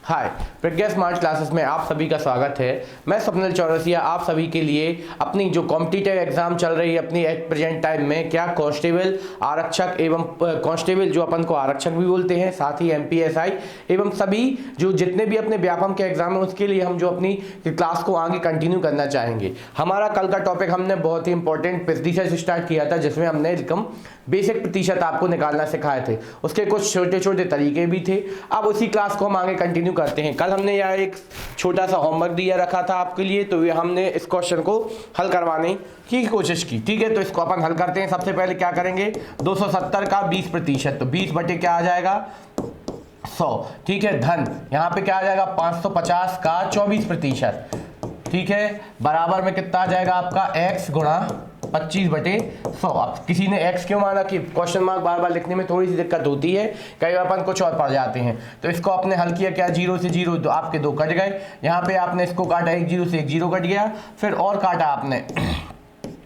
हाय, प्रज्ञा smart classes में आप सभी का स्वागत है। मैं स्वप्निल चौरसिया आप सभी के लिए अपनी जो कॉम्पिटिटिव एग्जाम चल रही है अपनी एट प्रेजेंट टाइम में, क्या कांस्टेबल आरक्षक एवं कांस्टेबल जो अपन को आरक्षक भी बोलते हैं, साथ ही एमपीएसआई एवं सभी जो जितने भी अपने व्यापम के एग्जाम है उसके लिए हम जो अपनी क्लास को आगे कंटिन्यू करना चाहेंगे। हमारा कल का टॉपिक हमने बहुत ही इंपॉर्टेंट प्रतिशत से स्टार्ट किया था, जिसमें हमने रकम बेसिक प्रतिशत आपको निकालना सिखाए थे। उसके कुछ छोटे छोटे तरीके भी थे। अब उसी क्लास को हम आगे कंटिन्यू करते हैं। कल हमने यहाँ एक छोटा सा होमवर्क दिया रखा था आपके लिए, तो ये हमने इस क्वेश्चन को हल करवाने की कोशिश की। ठीक है, तो इसको अपन हल करते हैं। सबसे पहले क्या करेंगे, 270 का 20%, तो 20 बटे क्या आ जाएगा 100। ठीक है, धन यहाँ पे क्या आ जाएगा 550 का 24%। ठीक है, बराबर में कितना आ जाएगा आपका x गुणा 25/100। अब किसी ने x क्यों माना कि क्वेश्चन मार्क बार बार लिखने में थोड़ी सी दिक्कत होती है, कई बार अपन कुछ और पढ़ जाते हैं। तो इसको आपने हल किया, क्या 0 से 0 तो आपके 2 कट गए। यहाँ पे आपने इसको काटा, 1 0 से 1 0 कट गया। फिर और काटा आपने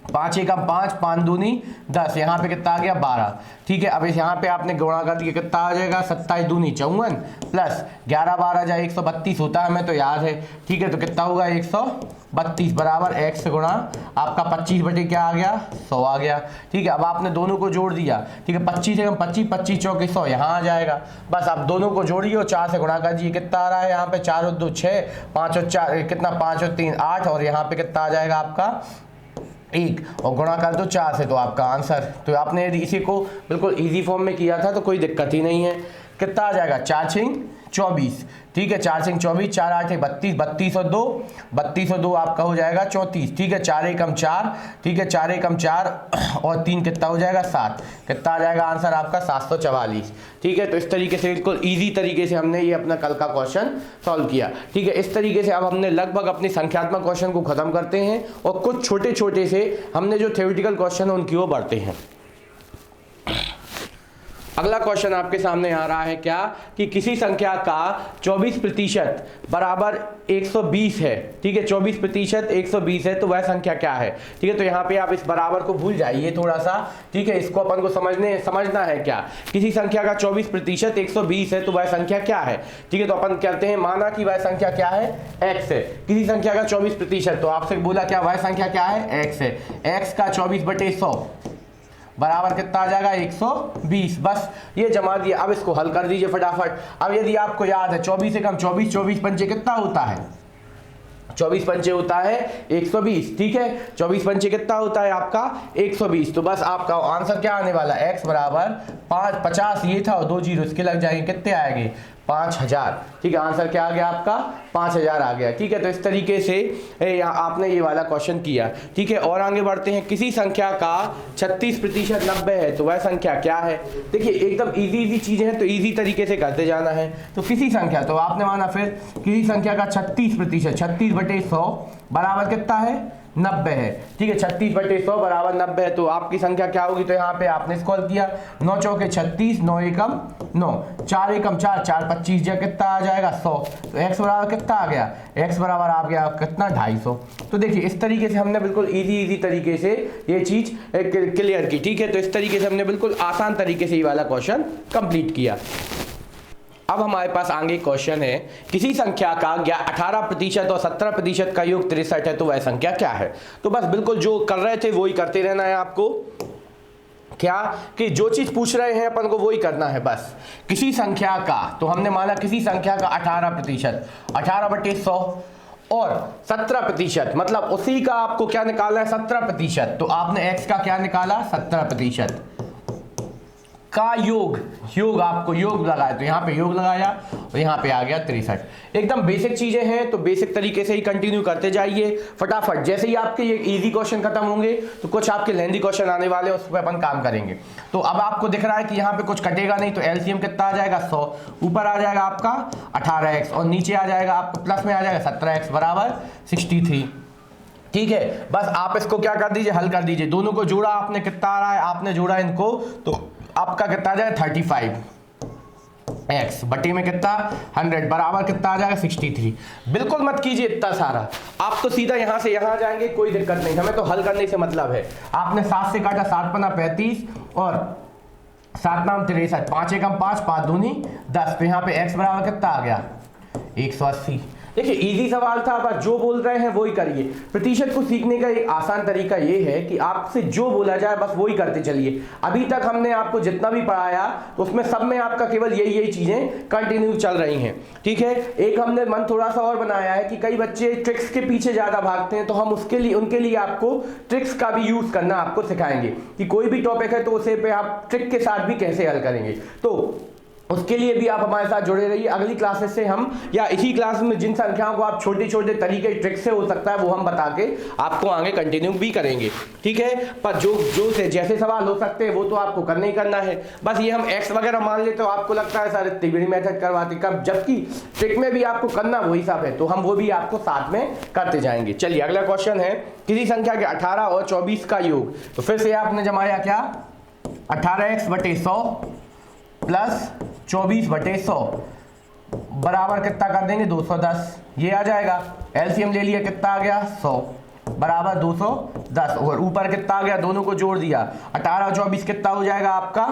5 एकम 5, 5 दूनी 10, यहाँ पे कितना आ गया 12। ठीक है, अब इस यहाँ पे आपने गुणा कर दिया, कितना आ जाएगा 27 दूनी 54 प्लस 11 12 जाए 132 होता है, हमें तो याद है। ठीक है, तो कितना होगा 132 बराबर x गुणा आपका 25 बटे क्या आ गया 100 आ गया। ठीक है, अब आपने दोनों को जोड़ दिया। ठीक है, 25 एकम 25, 25 चौके 100 यहाँ आ जाएगा। बस आप दोनों को जोड़िए और 4 से गुणा कर दीजिए। कितना आ रहा है यहाँ पे 4 और 2 6, 5 और 4 कितना 5 और 3 8, और यहाँ पे कितना आ जाएगा आपका 1, और गुणा कर दो 4 से, तो आपका आंसर। तो आपने यदि इसी को बिल्कुल इजी फॉर्म में किया था तो कोई दिक्कत ही नहीं है। कितना आ जाएगा 4 6 24। ठीक है, 4 6 24, 4 8 32, 32 और 2, 32 और 2 आपका हो जाएगा 34। ठीक है, 4 एकम 4, ठीक है 4 एकम 4 और 3 कितना हो जाएगा 7। कितना आ जाएगा आंसर आपका 744। ठीक है, तो इस तरीके से बिल्कुल इजी तरीके से हमने ये अपना कल का क्वेश्चन सॉल्व किया। ठीक है, इस तरीके से अब हमने लगभग अपने संख्यात्मक क्वेश्चन को खत्म करते हैं और कुछ छोटे छोटे से हमने जो थ्योरेटिकल क्वेश्चन है उनकी ओर बढ़ते हैं। अगला क्वेश्चन आपके सामने आ रहा है क्या कि किसी संख्या का 24% बराबर 120 है। ठीक है, 24% 120 है, तो वह संख्या क्या है। ठीक है, तो यहाँ पे आप इस बराबर को भूल जाइए थोड़ा सा। ठीक है, इसको अपन को समझना है क्या, किसी संख्या का 24% 120 है तो वह संख्या क्या है। ठीक है, तो अपन कहते हैं माना कि वह संख्या क्या है x है। किसी संख्या का 24%, तो आपसे बोला क्या वह संख्या क्या है x है। x का 24/100 बराबर कितना आ जाएगा 120। बस ये जमा दिया। अब इसको हल कर दीजिए फटाफट। अब यदि आपको याद है 24 एकम 24, 24 पंचे कितना होता है 24 पंचे होता है 120। ठीक है, 24 पंचे कितना होता है आपका 120। तो बस आपका आंसर क्या आने वाला है x बराबर 50 ये था और 2 जीरो इसके लग जाएंगे, कितने आएंगे 5000। ठीक है, आंसर क्या आ गया आपका 5000 आ गया। ठीक है, तो इस तरीके से आपने ये वाला क्वेश्चन किया। ठीक है, और आगे बढ़ते हैं। किसी संख्या का 36% 90 है तो वह संख्या क्या है। देखिए एकदम इजी चीजें हैं तो इजी तरीके से करते जाना है। तो किसी संख्या, तो आपने माना फिर किसी संख्या का 36%, 36/100 बराबर कितना है 90 है। ठीक है, 36/100 बराबर 90 है, तो आपकी संख्या क्या होगी। तो यहाँ पे आपने स्क्रॉल किया, 9 चौके 36, 9 एकम 9, 4 एकम 4, 4 25 जगह कितना आ जाएगा 100। तो x बराबर कितना आ गया, x बराबर आ गया कितना 250। तो देखिए इस तरीके से हमने बिल्कुल इजी तरीके से ये चीज क्लियर की। ठीक है, तो इस तरीके से हमने बिल्कुल आसान तरीके से ये वाला क्वेश्चन कंप्लीट किया। अब हमारे पास आगे क्वेश्चन है, किसी संख्या का 18% और 17% का योग 63 है तो वह संख्या क्या है। तो बस बिल्कुल जो कर रहे थे वो ही करते रहना है आपको। क्या कि जो चीज पूछ रहे हैं अपन को वो ही करना है। बस किसी संख्या का, तो हमने माना किसी संख्या का 18%, 18/100 और 17%, मतलब उसी का आपको क्या निकालना है 17%। तो आपने x का क्या निकाला 17% का योग आपको योग लगाया, तो यहाँ पे योग लगाया और यहाँ पे आ गया 63। एकदम बेसिक चीजें हैं तो बेसिक तरीके से ही कंटिन्यू करते जाइए फटाफट। जैसे ही आपके ये इजी क्वेश्चन खत्म होंगे तो कुछ आपके लेंथी क्वेश्चन आने वाले हैं, उस पर अपन काम करेंगे। तो अब आपको दिख रहा है कि यहाँ पे कुछ कटेगा नहीं, तो एलसीएम कितना आ जाएगा 100, ऊपर आ जाएगा आपका 18x और नीचे आ जाएगा आपको प्लस में आ जाएगा 17x बराबर 63। ठीक है, बस आप इसको क्या कर दीजिए हल कर दीजिए। दोनों को जोड़ा आपने, कितना आ रहा है आपने जोड़ा इनको, तो आपका कितना आ जाएगा 35x बटी में कितना 100 बराबर कितना आ जाएगा 63। बिल्कुल मत कीजिए इतना सारा, आप तो सीधा यहां से यहां जाएंगे, कोई दिक्कत नहीं, हमें तो हल करने से मतलब है। आपने 7 से काटा, 7 पन्ना 35 और 7 नाम 63, 5 एकम 5, 5 दूनी 10, तो यहाँ पे x बराबर कितना आ गया 180। देखिए इजी सवाल था, बस जो बोल रहे हैं वो ही करिए। प्रतिशत को सीखने का एक आसान तरीका ये है कि आपसे जो बोला जाए बस वो ही करते चलिए। अभी तक हमने आपको जितना भी पढ़ाया तो उसमें सब में आपका केवल यही चीजें कंटिन्यू चल रही हैं, ठीक है। एक हमने मन थोड़ा सा और बनाया है कि कई बच्चे ट्रिक्स के पीछे ज्यादा भागते हैं, तो हम उनके लिए आपको ट्रिक्स का भी यूज करना आपको सिखाएंगे कि कोई भी टॉपिक है तो उसे पे आप ट्रिक के साथ भी कैसे हल करेंगे। तो उसके लिए भी आप हमारे साथ जुड़े रहिए। अगली क्लासेस से हम या इसी क्लास में जिन संख्याओं को आप छोटे छोटे तरीके ट्रिक से हो सकता है वो हम बता के आपको आगे कंटिन्यू भी करेंगे, ठीक है। पर जो से जैसे सवाल हो सकते हैं वो तो आपको करना ही करना है। बस ये हम एक्स वगैरह मान लेते तो आपको लगता है सर इतनी बड़ी मेथड करवाते कब, जबकि ट्रिक में भी आपको करना वही सब है, तो हम वो भी आपको साथ में करते जाएंगे। चलिए अगला क्वेश्चन है, किसी संख्या के 18 और 24 का योग। तो फिर से आपने जमाया क्या, 18x/100 प्लस 24/100 बराबर कितना कर देंगे 210। ये आ जाएगा, एलसीएम ले लिया कितना आ गया 100 बराबर 210, और ऊपर कितना आ गया, दोनों को जोड़ दिया 18 और 24 कितना हो जाएगा आपका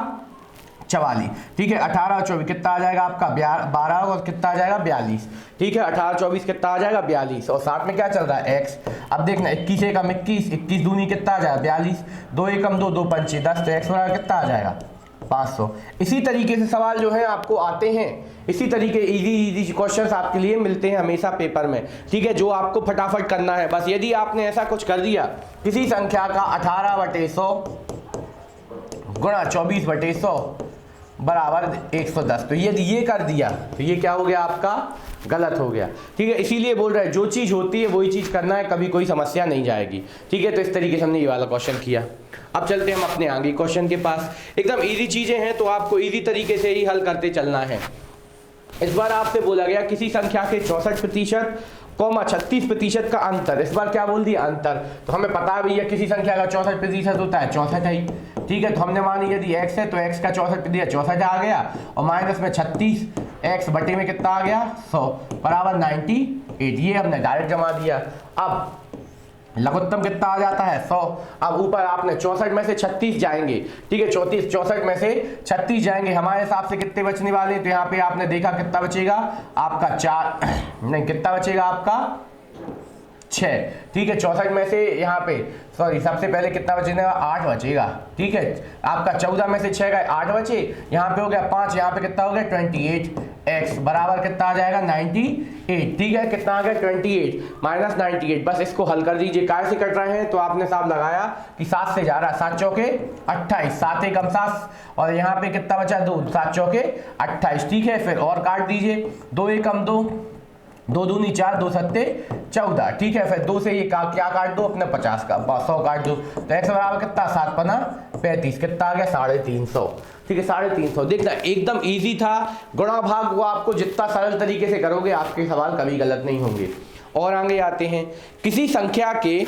44, ठीक है। 18 और 24 कितना आ जाएगा आपका 12 और कितना आ जाएगा 42, ठीक है। 18 और 24 कितना आ जाएगा 42, और साथ में क्या चल रहा है x। अब देखना 21 एकम 21, 21 दूनी कितना आ जाएगा 42, 2 एकम 2, 2 पंचे 10, तो x बराबर कितना आ जाएगा 500। इसी तरीके से सवाल जो है आपको आते हैं, इसी तरीके इजी क्वेश्चंस आपके लिए मिलते हैं हमेशा पेपर में, ठीक है, जो आपको फटाफट करना है। बस यदि आपने ऐसा कुछ कर दिया, किसी संख्या का 18/100 गुणा 24/100 बराबर 110, तो यदि ये कर दिया तो ये क्या हो गया आपका गलत हो गया, ठीक है। इसीलिए बोल रहे हैं जो चीज़ होती है वही चीज़ करना है, कभी कोई समस्या नहीं जाएगी, ठीक है। तो इस तरीके से हमने ये वाला क्वेश्चन किया। अब चलते हैं हम अपने आगे क्वेश्चन के पास। एकदम इजी चीज़ें हैं तो आपको इजी तरीके से ही हल करते चलना है। इस बार आपसे बोला गया किसी संख्या के 64% 36% का अंतर। इस बार क्या बोल दिया अंतर, तो हमें पता है भैया किसी संख्या का 64% होता है 64 है, ठीक है। तो हमने मानी यदि x है तो x का 64% आ गया, और माइनस में 36, x बटे में कितना आ गया 100 बराबर 98, ये हमने डायरेक्ट जमा दिया। अब लघुत्तम कितना आ जाता है 100। अब ऊपर आपने 64 में से 36 जाएंगे, ठीक है, 64 में से 36 जाएंगे, हमारे हिसाब से कितने बचने वाले हैं, तो यहाँ पे आपने देखा कितना बचेगा आपका 4 नहीं कितना बचेगा आपका 6, ठीक है। 64 में से यहाँ पे सॉरी सबसे पहले कितना बचेगा 8 बचेगा, ठीक है। आपका 14 में से 6 गए 8 बचे, यहाँ पे हो गया 5, यहाँ पे कितना हो गया 28, x बराबर कितना आ जाएगा 98, ठीक है। कितना आ गया 28 माइनस 98। बस इसको हल कर दीजिए। काय से कट रहे हैं तो आपने साहब लगाया कि 7 से जा रहा है, 7 चौके 28, 7 एकम 7, और यहाँ पे कितना बचा 2, 7 चौके 28, ठीक है। फिर और काट दीजिए, 2 एकम 2, 2 दूनी 4, 2 सत्ते 14, ठीक है। फिर 2 से ये क्या काट दो अपने 50 का 100 काट दो, तो x बराबर कितना 7 पना 35, कितना आ गया 350, ठीक है 350। देखना एकदम इजी था, गुणा भाग वो आपको जितना सरल तरीके से करोगे आपके सवाल कभी गलत नहीं होंगे। और आगे आते हैं, किसी संख्या के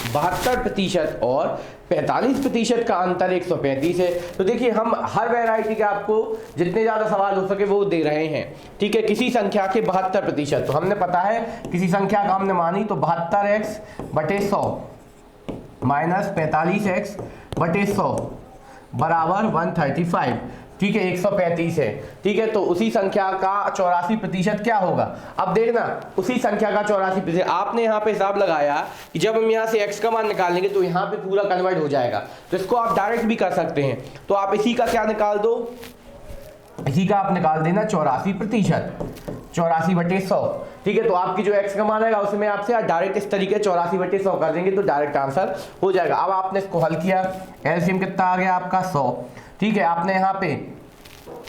72% और 45% का अंतर 135 है। तो देखिए हम हर वैरायटी के आपको जितने ज़्यादा सवाल हो सके वो दे रहे हैं, ठीक है। किसी संख्या के 72%, तो हमने पता है किसी संख्या का हमने मानी तो 72x/100 माइनस 45x/100 बराबर 135, ठीक है 135 है, ठीक है। तो उसी संख्या का 84% क्या होगा। अब देखना उसी संख्या का 84%, आपने यहाँ पे हिसाब लगाया कि जब हम यहाँ से x का मान निकालेंगे तो यहाँ पे पूरा कन्वर्ट हो जाएगा, तो इसको आप डायरेक्ट भी कर सकते हैं। तो आप इसी का क्या निकाल दो, इसी का आप निकाल देना 84%, 84/100, ठीक है। तो आपकी जो x का मान आएगा उसमें आपसे डायरेक्ट इस तरीके 84/100 कर देंगे तो डायरेक्ट आंसर हो जाएगा। अब आपने इसको हल किया, एलसीएम कितना आ गया आपका 100, ठीक है। आपने यहाँ पे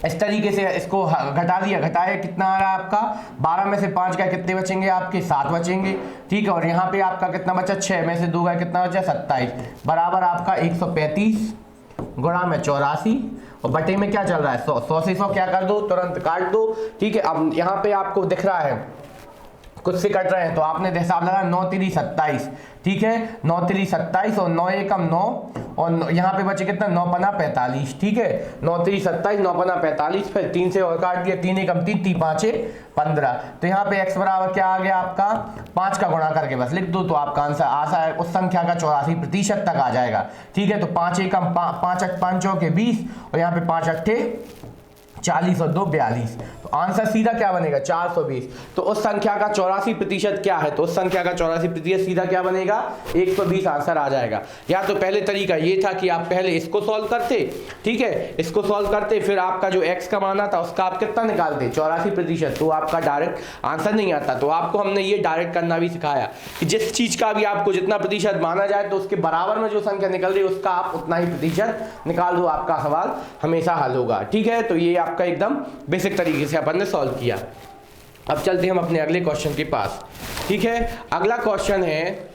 इस तरीके से इसको घटा दिया, घटाया कितना आ रहा है आपका 12 में से 5 गए कितने बचेंगे आपके 7 बचेंगे, ठीक है। और यहाँ पे आपका कितना बचा 6 में से 2 गए कितना बचा 27 बराबर आपका 135 गुणा में 84, और बटे में क्या चल रहा है 100, 100 से 100 क्या कर दो तुरंत काट दो, ठीक है। अब यहाँ पे आपको दिख रहा है कुछ से कट रहे हैं तो आपने हिसाब लगा 9 3 27, ठीक है 9 3 27 और 9 एकम 9, और यहाँ पे बचे कितना 9 पना 45, ठीक है 9 3 27 9 पना 45, फिर 3 से और काट दिया 3 एकम 3 3 5 15, तो यहाँ पे x बराबर क्या आ गया आपका 5 का गुणा करके बस लिख दो तो आपका आंसर आशा है उस संख्या का 84% तक आ जाएगा, ठीक है। तो 5 एकम 5 5 चौके 20, और यहाँ पे 5 अट्ठे 40 और 2 42, तो आंसर सीधा क्या बनेगा 420। तो उस संख्या का 84% क्या है, तो उस संख्या का 84% सीधा क्या बनेगा 120 आंसर आ जाएगा। या तो पहले तरीका ये था कि आप पहले इसको सॉल्व करते, ठीक है, इसको सॉल्व करते, फिर आपका जो x का मान आता उसका आप कितना निकालते 84%, तो आपका डायरेक्ट आंसर नहीं आता। तो आपको हमने ये डायरेक्ट करना भी सिखाया कि जिस चीज का भी आपको जितना प्रतिशत माना जाए तो उसके बराबर में जो संख्या निकल रही है उसका आप उतना ही प्रतिशत निकाल दो, आपका सवाल हमेशा हल होगा। ठीक है, तो ये आपका एकदम बेसिक तरीके से अपन ने सॉल्व किया। अब चलते हैं हम अपने अगले क्वेश्चन के पास। ठीक है, अगला क्वेश्चन है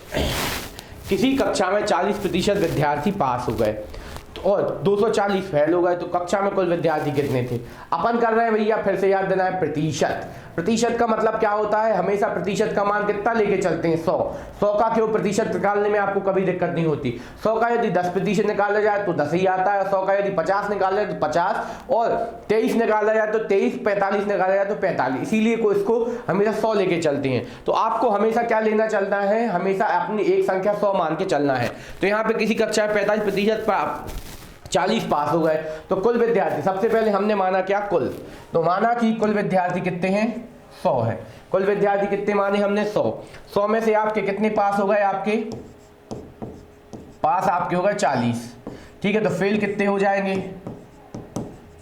किसी कक्षा में 40% विद्यार्थी पास हो गए और 240 फेल हो गए, तो कक्षा में कुल विद्यार्थी कितने थे। अपन कर रहे हैं भैया, फिर से याद देना है प्रतिशत। प्रतिशत का मतलब क्या होता है, हमेशा प्रतिशत का मान कितना लेके चलते हैं 100। 100 का क्यों, प्रतिशत निकालने में आपको कभी दिक्कत नहीं होती। 100 का यदि 10% निकाला जाए तो 10 ही आता है, 100 का यदि 50 निकाला जाए तो 50, और 23 निकाला जाए तो 23, 45 निकाला जाए तो 45, इसीलिए को इसको हमेशा 100 लेके चलते हैं। तो आपको हमेशा क्या लेना चलना है, हमेशा अपनी एक संख्या 100 मान के चलना है। तो यहाँ पे किसी कक्षा में 45% 40 पास हो गए, तो कुल विद्यार्थी सबसे पहले हमने माना क्या कुल, तो माना कि कुल विद्यार्थी कितने हैं 100 है। कुल विद्यार्थी कितने माने हमने 100 में से आपके कितने पास हो गए, आपके पास आपके हो गए 40। ठीक है, तो फेल कितने हो जाएंगे,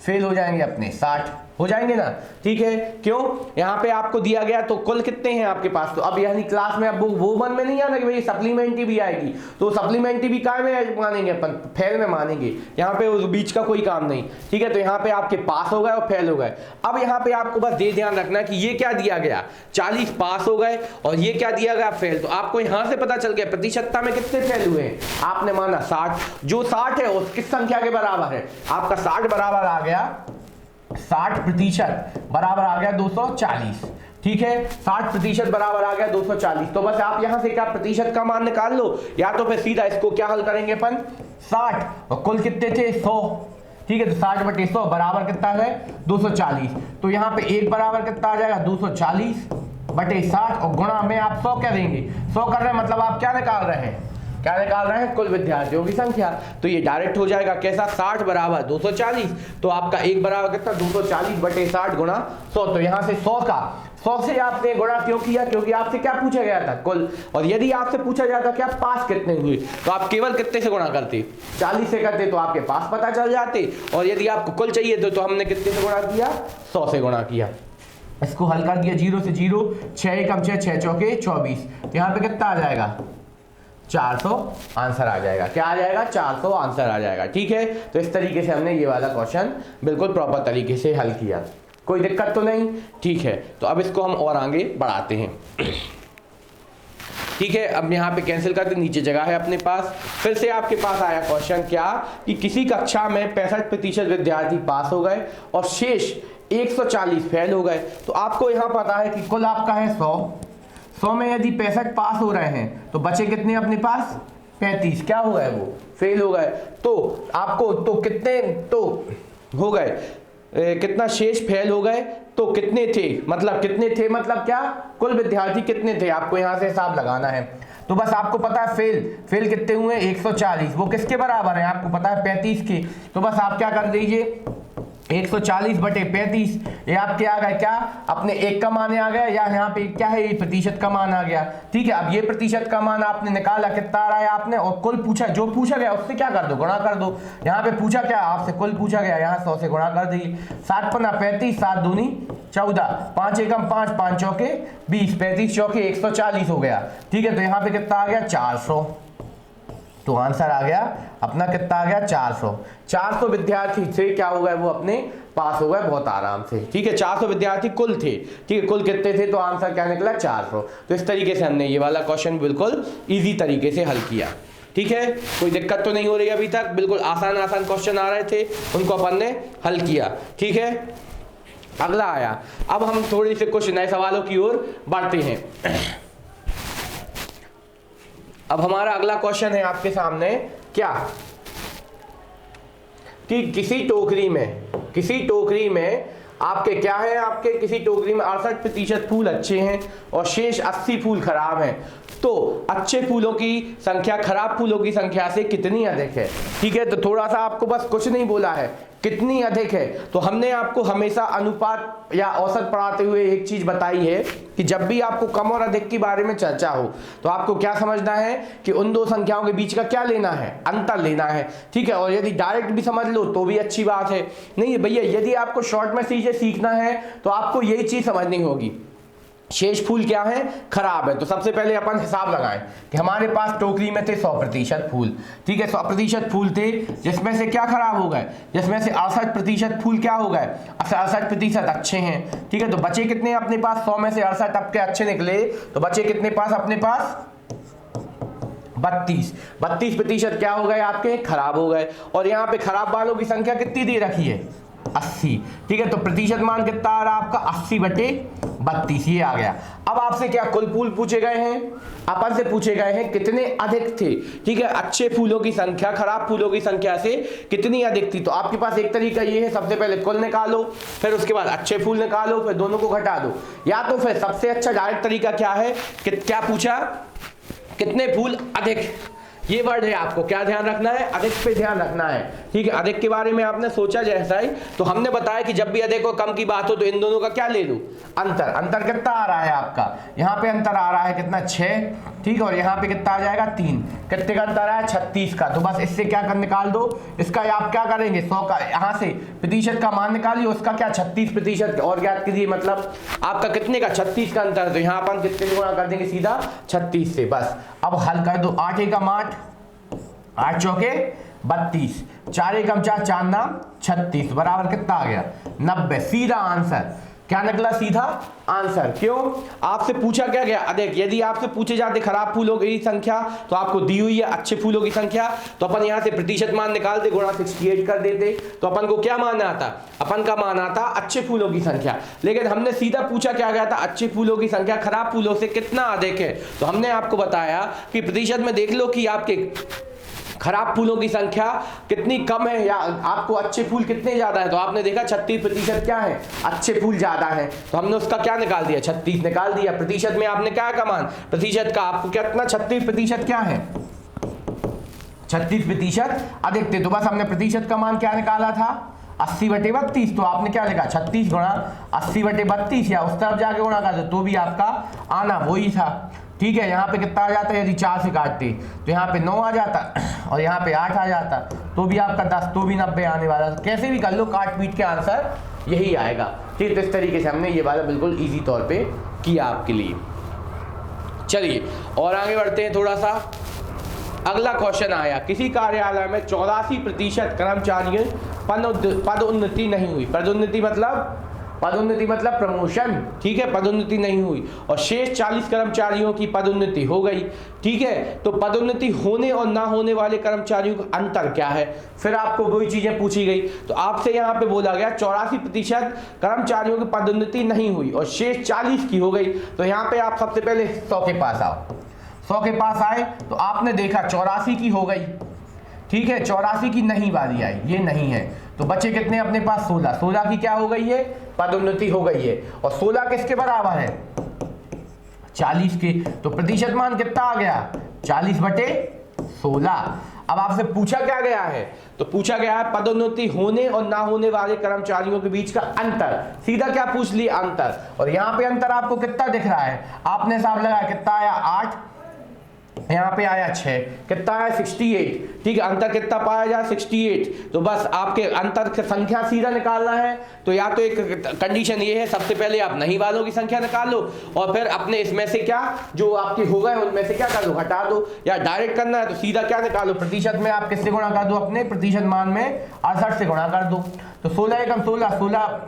फेल हो जाएंगे अपने 60 हो जाएंगे ना। ठीक है, क्यों, यहाँ पे आपको दिया गया तो कुल कितने हैं आपके पास, तो अब यानी क्लास में अब वो मन में नहीं आना कि भाई सप्लीमेंट्री भी आएगी, तो सप्लीमेंट्री भी काय में मानेंगे अपन, फेल में मानेंगे, यहाँ पे उस बीच का कोई काम नहीं। ठीक है, तो यहाँ पे आपके पास हो गए और फेल हो गए। अब यहाँ पे आपको बस ये ध्यान रखना कि ये क्या दिया गया 40 पास हो गए और ये क्या दिया गया फेल, तो आपको यहाँ से पता चल गया प्रतिशतता में कितने फेल हुए हैं। आपने माना 60, जो 60 है उस किस संख्या के बराबर है, आपका 60 बराबर आ गया 60% बराबर आ गया 240। ठीक है, 60% बराबर आ गया 240। तो बस आप यहां से क्या प्रतिशत का मान निकाल लो, या तो फिर सीधा इसको क्या हल करेंगे अपन 60 और कुल कितने थे 100। ठीक है, तो 60/100 बराबर कितना है 240। तो यहाँ पे एक बराबर कितना आ जाएगा 240/60 और गुणा में आप 100 क्या देंगे, 100 कर रहे हैं मतलब आप क्या निकाल रहे हैं, क्या निकाल रहे हैं कुल विद्यार्थियों की संख्या। तो ये डायरेक्ट हो जाएगा कैसा 60 बराबर 240, तो आपका एक बराबर कितना 240/60 गुणा 100। तो यहाँ से 100 से आपने गुणा क्यों किया, क्योंकि आपसे क्या पूछा गया था कुल, और यदि आपसे पूछा जाता क्या पास कितने हुए तो आप केवल कितने से गुणा करते 40 से करते, तो आपके पास पता चल जाते। और यदि आपको कुल चाहिए तो हमने कितने से गुणा किया 100 से गुणा किया। इसको हल कर दिया 0 से 0, 6 एकम 6, 6 चौके 24, यहाँ पे कितना आ जाएगा 400 आंसर आ जाएगा। क्या आ जाएगा 400 आंसर आ जाएगा। ठीक है, तो इस तरीके से हमने ये वाला क्वेश्चन बिल्कुल प्रॉपर तरीके से हल किया, कोई दिक्कत तो नहीं। ठीक है, तो अब इसको हम और आगे बढ़ाते हैं। ठीक है, अब यहाँ पे कैंसिल करते, नीचे जगह है अपने पास। फिर से आपके पास आया क्वेश्चन क्या कि किसी कक्षा में 65% विद्यार्थी पास हो गए और शेष 140 फेल हो गए। तो आपको यहाँ पता है कि कुल आपका है 100 में यदि 65 पास हो रहे हैं तो बचे कितने अपने पास 35, क्या हो गए वो फेल हो गए। तो आपको तो कितने तो हो गए कितना शेष फेल हो गए, तो कितने थे मतलब कितने थे मतलब क्या कुल विद्यार्थी कितने थे, आपको यहाँ से हिसाब लगाना है। तो बस आपको पता है फेल कितने हुए 140, वो किसके बराबर है आपको पता है 35 के। तो बस आप क्या कर दीजिए 140/35, ये आपके आ गए क्या अपने एक का मान आ गया, या यहाँ पे क्या है ये प्रतिशत का मान आ गया। ठीक है, अब ये प्रतिशत का मान आपने निकाला कितना आ रहा है आपने, और कुल पूछा जो पूछा गया उससे क्या कर दो गुणा कर दो। यहाँ पे पूछा क्या आपसे कुल पूछा गया, यहाँ 100 से गुणा कर दीजिए। 7 पन्ना 35, 7 दूनी 14, 5 एकम 5, 5 चौके 20, 35 चौके 140 हो गया। ठीक है, तो यहाँ पे कितना आ गया 400, तो आंसर आ गया अपना कितना आ गया 400 विद्यार्थी से क्या हो गए वो अपने पास हो गए बहुत आराम से। ठीक है, 400 विद्यार्थी कुल थे। ठीक है, कुल कितने थे तो आंसर क्या निकला 400। तो इस तरीके से हमने ये वाला क्वेश्चन बिल्कुल इजी तरीके से हल किया। ठीक है, कोई दिक्कत तो नहीं हो रही अभी तक, बिल्कुल आसान क्वेश्चन आ रहे थे उनको अपन ने हल किया। ठीक है, अगला आया, अब हम थोड़ी से कुछ नए सवालों की ओर बढ़ते हैं। अब हमारा अगला क्वेश्चन है आपके सामने क्या कि किसी टोकरी में आपके क्या है, आपके किसी टोकरी में 68% फूल अच्छे हैं और शेष 80 फूल खराब हैं, तो अच्छे फूलों की संख्या खराब फूलों की संख्या से कितनी अधिक है। ठीक है, तो थोड़ा सा आपको बस कुछ नहीं बोला है, कितनी अधिक है। तो हमने आपको हमेशा अनुपात या औसत पढ़ाते हुए एक चीज बताई है कि जब भी आपको कम और अधिक के बारे में चर्चा हो तो आपको क्या समझना है कि उन दो संख्याओं के बीच का क्या लेना है, अंतर लेना है, ठीक है। और यदि डायरेक्ट भी समझ लो तो भी अच्छी बात है। नहीं भैया, यदि आपको शॉर्ट में चीजें सीखना है तो आपको यही चीज समझनी होगी, शेष फूल क्या है, खराब है। तो सबसे पहले अपन हिसाब लगाएं कि हमारे पास टोकरी में थे 100% फूल, ठीक है, 100% फूल थे, जिसमें से क्या खराब हो गए, जिसमें से 68% फूल क्या हो गए, 68% अच्छे हैं, ठीक है। तो बचे कितने अपने पास, 100 में से 68 आपके अच्छे निकले, तो बचे कितने पास अपने पास 32% क्या हो गए आपके, खराब हो गए। और यहाँ पे खराब वालों की संख्या कितनी दे रखी है, 80, ठीक है। तो प्रतिशत मान कितना आ रहा है आपका, 80/32, ये आ गया। अब आपसे क्या कुल फूल पूछे गए हैं, अपन से पूछे गए हैं कितने अधिक थे, ठीक है। अच्छे फूलों की संख्या खराब फूलों की संख्या से कितनी अधिक थी। तो आपके पास एक तरीका ये है, सबसे पहले कुल निकालो, फिर उसके बाद अच्छे फूल निकालो, फिर दोनों को घटा दो। या तो फिर सबसे अच्छा डायरेक्ट तरीका क्या है कि क्या पूछा, कितने फूल अधिक, ये वर्ड है, आपको क्या ध्यान रखना है, अधिक पे ध्यान रखना है, ठीक है। अधिक के बारे में आपने सोचा जैसा ही, तो हमने बताया कि जब भी अधिक और कम की बात हो तो इन दोनों का क्या ले लो, अंतर। अंतर कितना आ रहा है आपका, यहाँ पे अंतर आ रहा है कितना, 6, ठीक है। और यहाँ पे कितना आ जाएगा, 3, कितने का अंतर है, 36 का। तो बस इससे क्या कर निकाल दो, इसका आप क्या करेंगे, 100 का यहाँ से प्रतिशत का मान निकालिए, उसका क्या 36% और ज्ञात कीजिए, मतलब आपका कितने का, 36 का अंतर है। तो यहाँ अपन कितने से गुणा कर देंगे, सीधा 36 से। बस अब हल कर दो, 8 एकम 8, 8 चौके 32, 4 एकम 4, 4 नाम 36, बराबर कितना आ गया, 90। सीधा आंसर क्या निकला, सीधा आंसर। क्यों, आपसे पूछा क्या गया, अधिक। यदि आपसे पूछे जाते खराब फूलों की संख्या तो आपको दी हुई है अच्छे फूलों की संख्या, तो अपन यहाँ से प्रतिशत मान निकालते, गुणा 68 कर देते, तो अपन को क्या मान आता, अपन का मान आता अच्छे फूलों की संख्या। लेकिन हमने सीधा पूछा क्या गया था, अच्छे फूलों की संख्या खराब फूलों से कितना अधिक है। तो हमने आपको बताया कि प्रतिशत में देख लो कि आपके खराब फूलों की संख्या कितनी कम है या आपको अच्छे फूल कितने ज्यादा है। तो आपने देखा 36% क्या है, अच्छे फूल ज्यादा है, तो हमने उसका क्या निकाल दिया, 36 निकाल दिया। प्रतिशत में आपने क्या का मान, प्रतिशत का आपको कितना, 36% क्या है, 36% अधिक थे। तो बस हमने प्रतिशत का मान क्या निकाला था, 80/32। तो आपने क्या लिखा, 36 गुणा 80/32, या उस तरफ जाके गुणा कर दो तो भी आपका आना वही था, ठीक है। यहाँ पे कितना आ जाता है, यदि 4 से काटते तो यहाँ पे 9 आ जाता और यहाँ पे 8 आ जाता, तो भी आपका 10, तो भी 90 आने वाला। कैसे भी कर लो, काट पीट के आंसर यही आएगा, ठीक। तो इस तरीके से हमने ये वाला बिल्कुल इजी तौर पे किया आपके लिए। चलिए और आगे बढ़ते हैं थोड़ा सा। अगला क्वेश्चन आया, किसी कार्यालय में 84% कर्मचारियों पदोन्नति नहीं हुई। पदोन्नति मतलब प्रमोशन, ठीक है, पदोन्नति नहीं हुई और शेष 40 कर्मचारियों की पदोन्नति हो गई, ठीक है। तो पदोन्नति होने और ना होने वाले कर्मचारियों का अंतर क्या है, फिर आपको वही चीजें पूछी गई। तो आपसे यहाँ पे बोला गया 84% कर्मचारियों की पदोन्नति नहीं हुई और शेष 40 की हो गई। तो यहाँ पे आप सबसे पहले 100 के पास आओ, 100 के पास आए तो आपने देखा 84 की हो गई, ठीक है, 84 की नहीं वाली आई, ये नहीं है। तो बचे कितने अपने पास, 16, 16 की क्या हो गई है, पदोन्नति हो गई है। और 16 किसके बराबर है, 40 के। तो प्रतिशत मान कितना आ गया, 40/16। अब आपसे पूछा क्या गया है, तो पूछा गया है पदोन्नति होने और ना होने वाले कर्मचारियों के बीच का अंतर। सीधा क्या पूछ लिया, अंतर। और यहाँ पे अंतर आपको कितना दिख रहा है, आपने हिसाब लगाया कितना आया, 8, यहाँ पे आया 6, कितना आया 68, ठीक है। अंतर कितना पाया जाए, 68। तो बस आपके अंतर की संख्या सीधा निकालना है। तो या तो एक कंडीशन ये है, सबसे पहले आप नहीं वालों की संख्या निकाल लो और फिर अपने इसमें से क्या जो आपके हो गए उनमें से क्या कर दो, हटा दो। या डायरेक्ट करना है तो सीधा क्या निकालो, प्रतिशत में आप किससे गुणा कर दो, अपने प्रतिशत मान में 68 से गुणा कर दो। तो 16 एकम 16, 16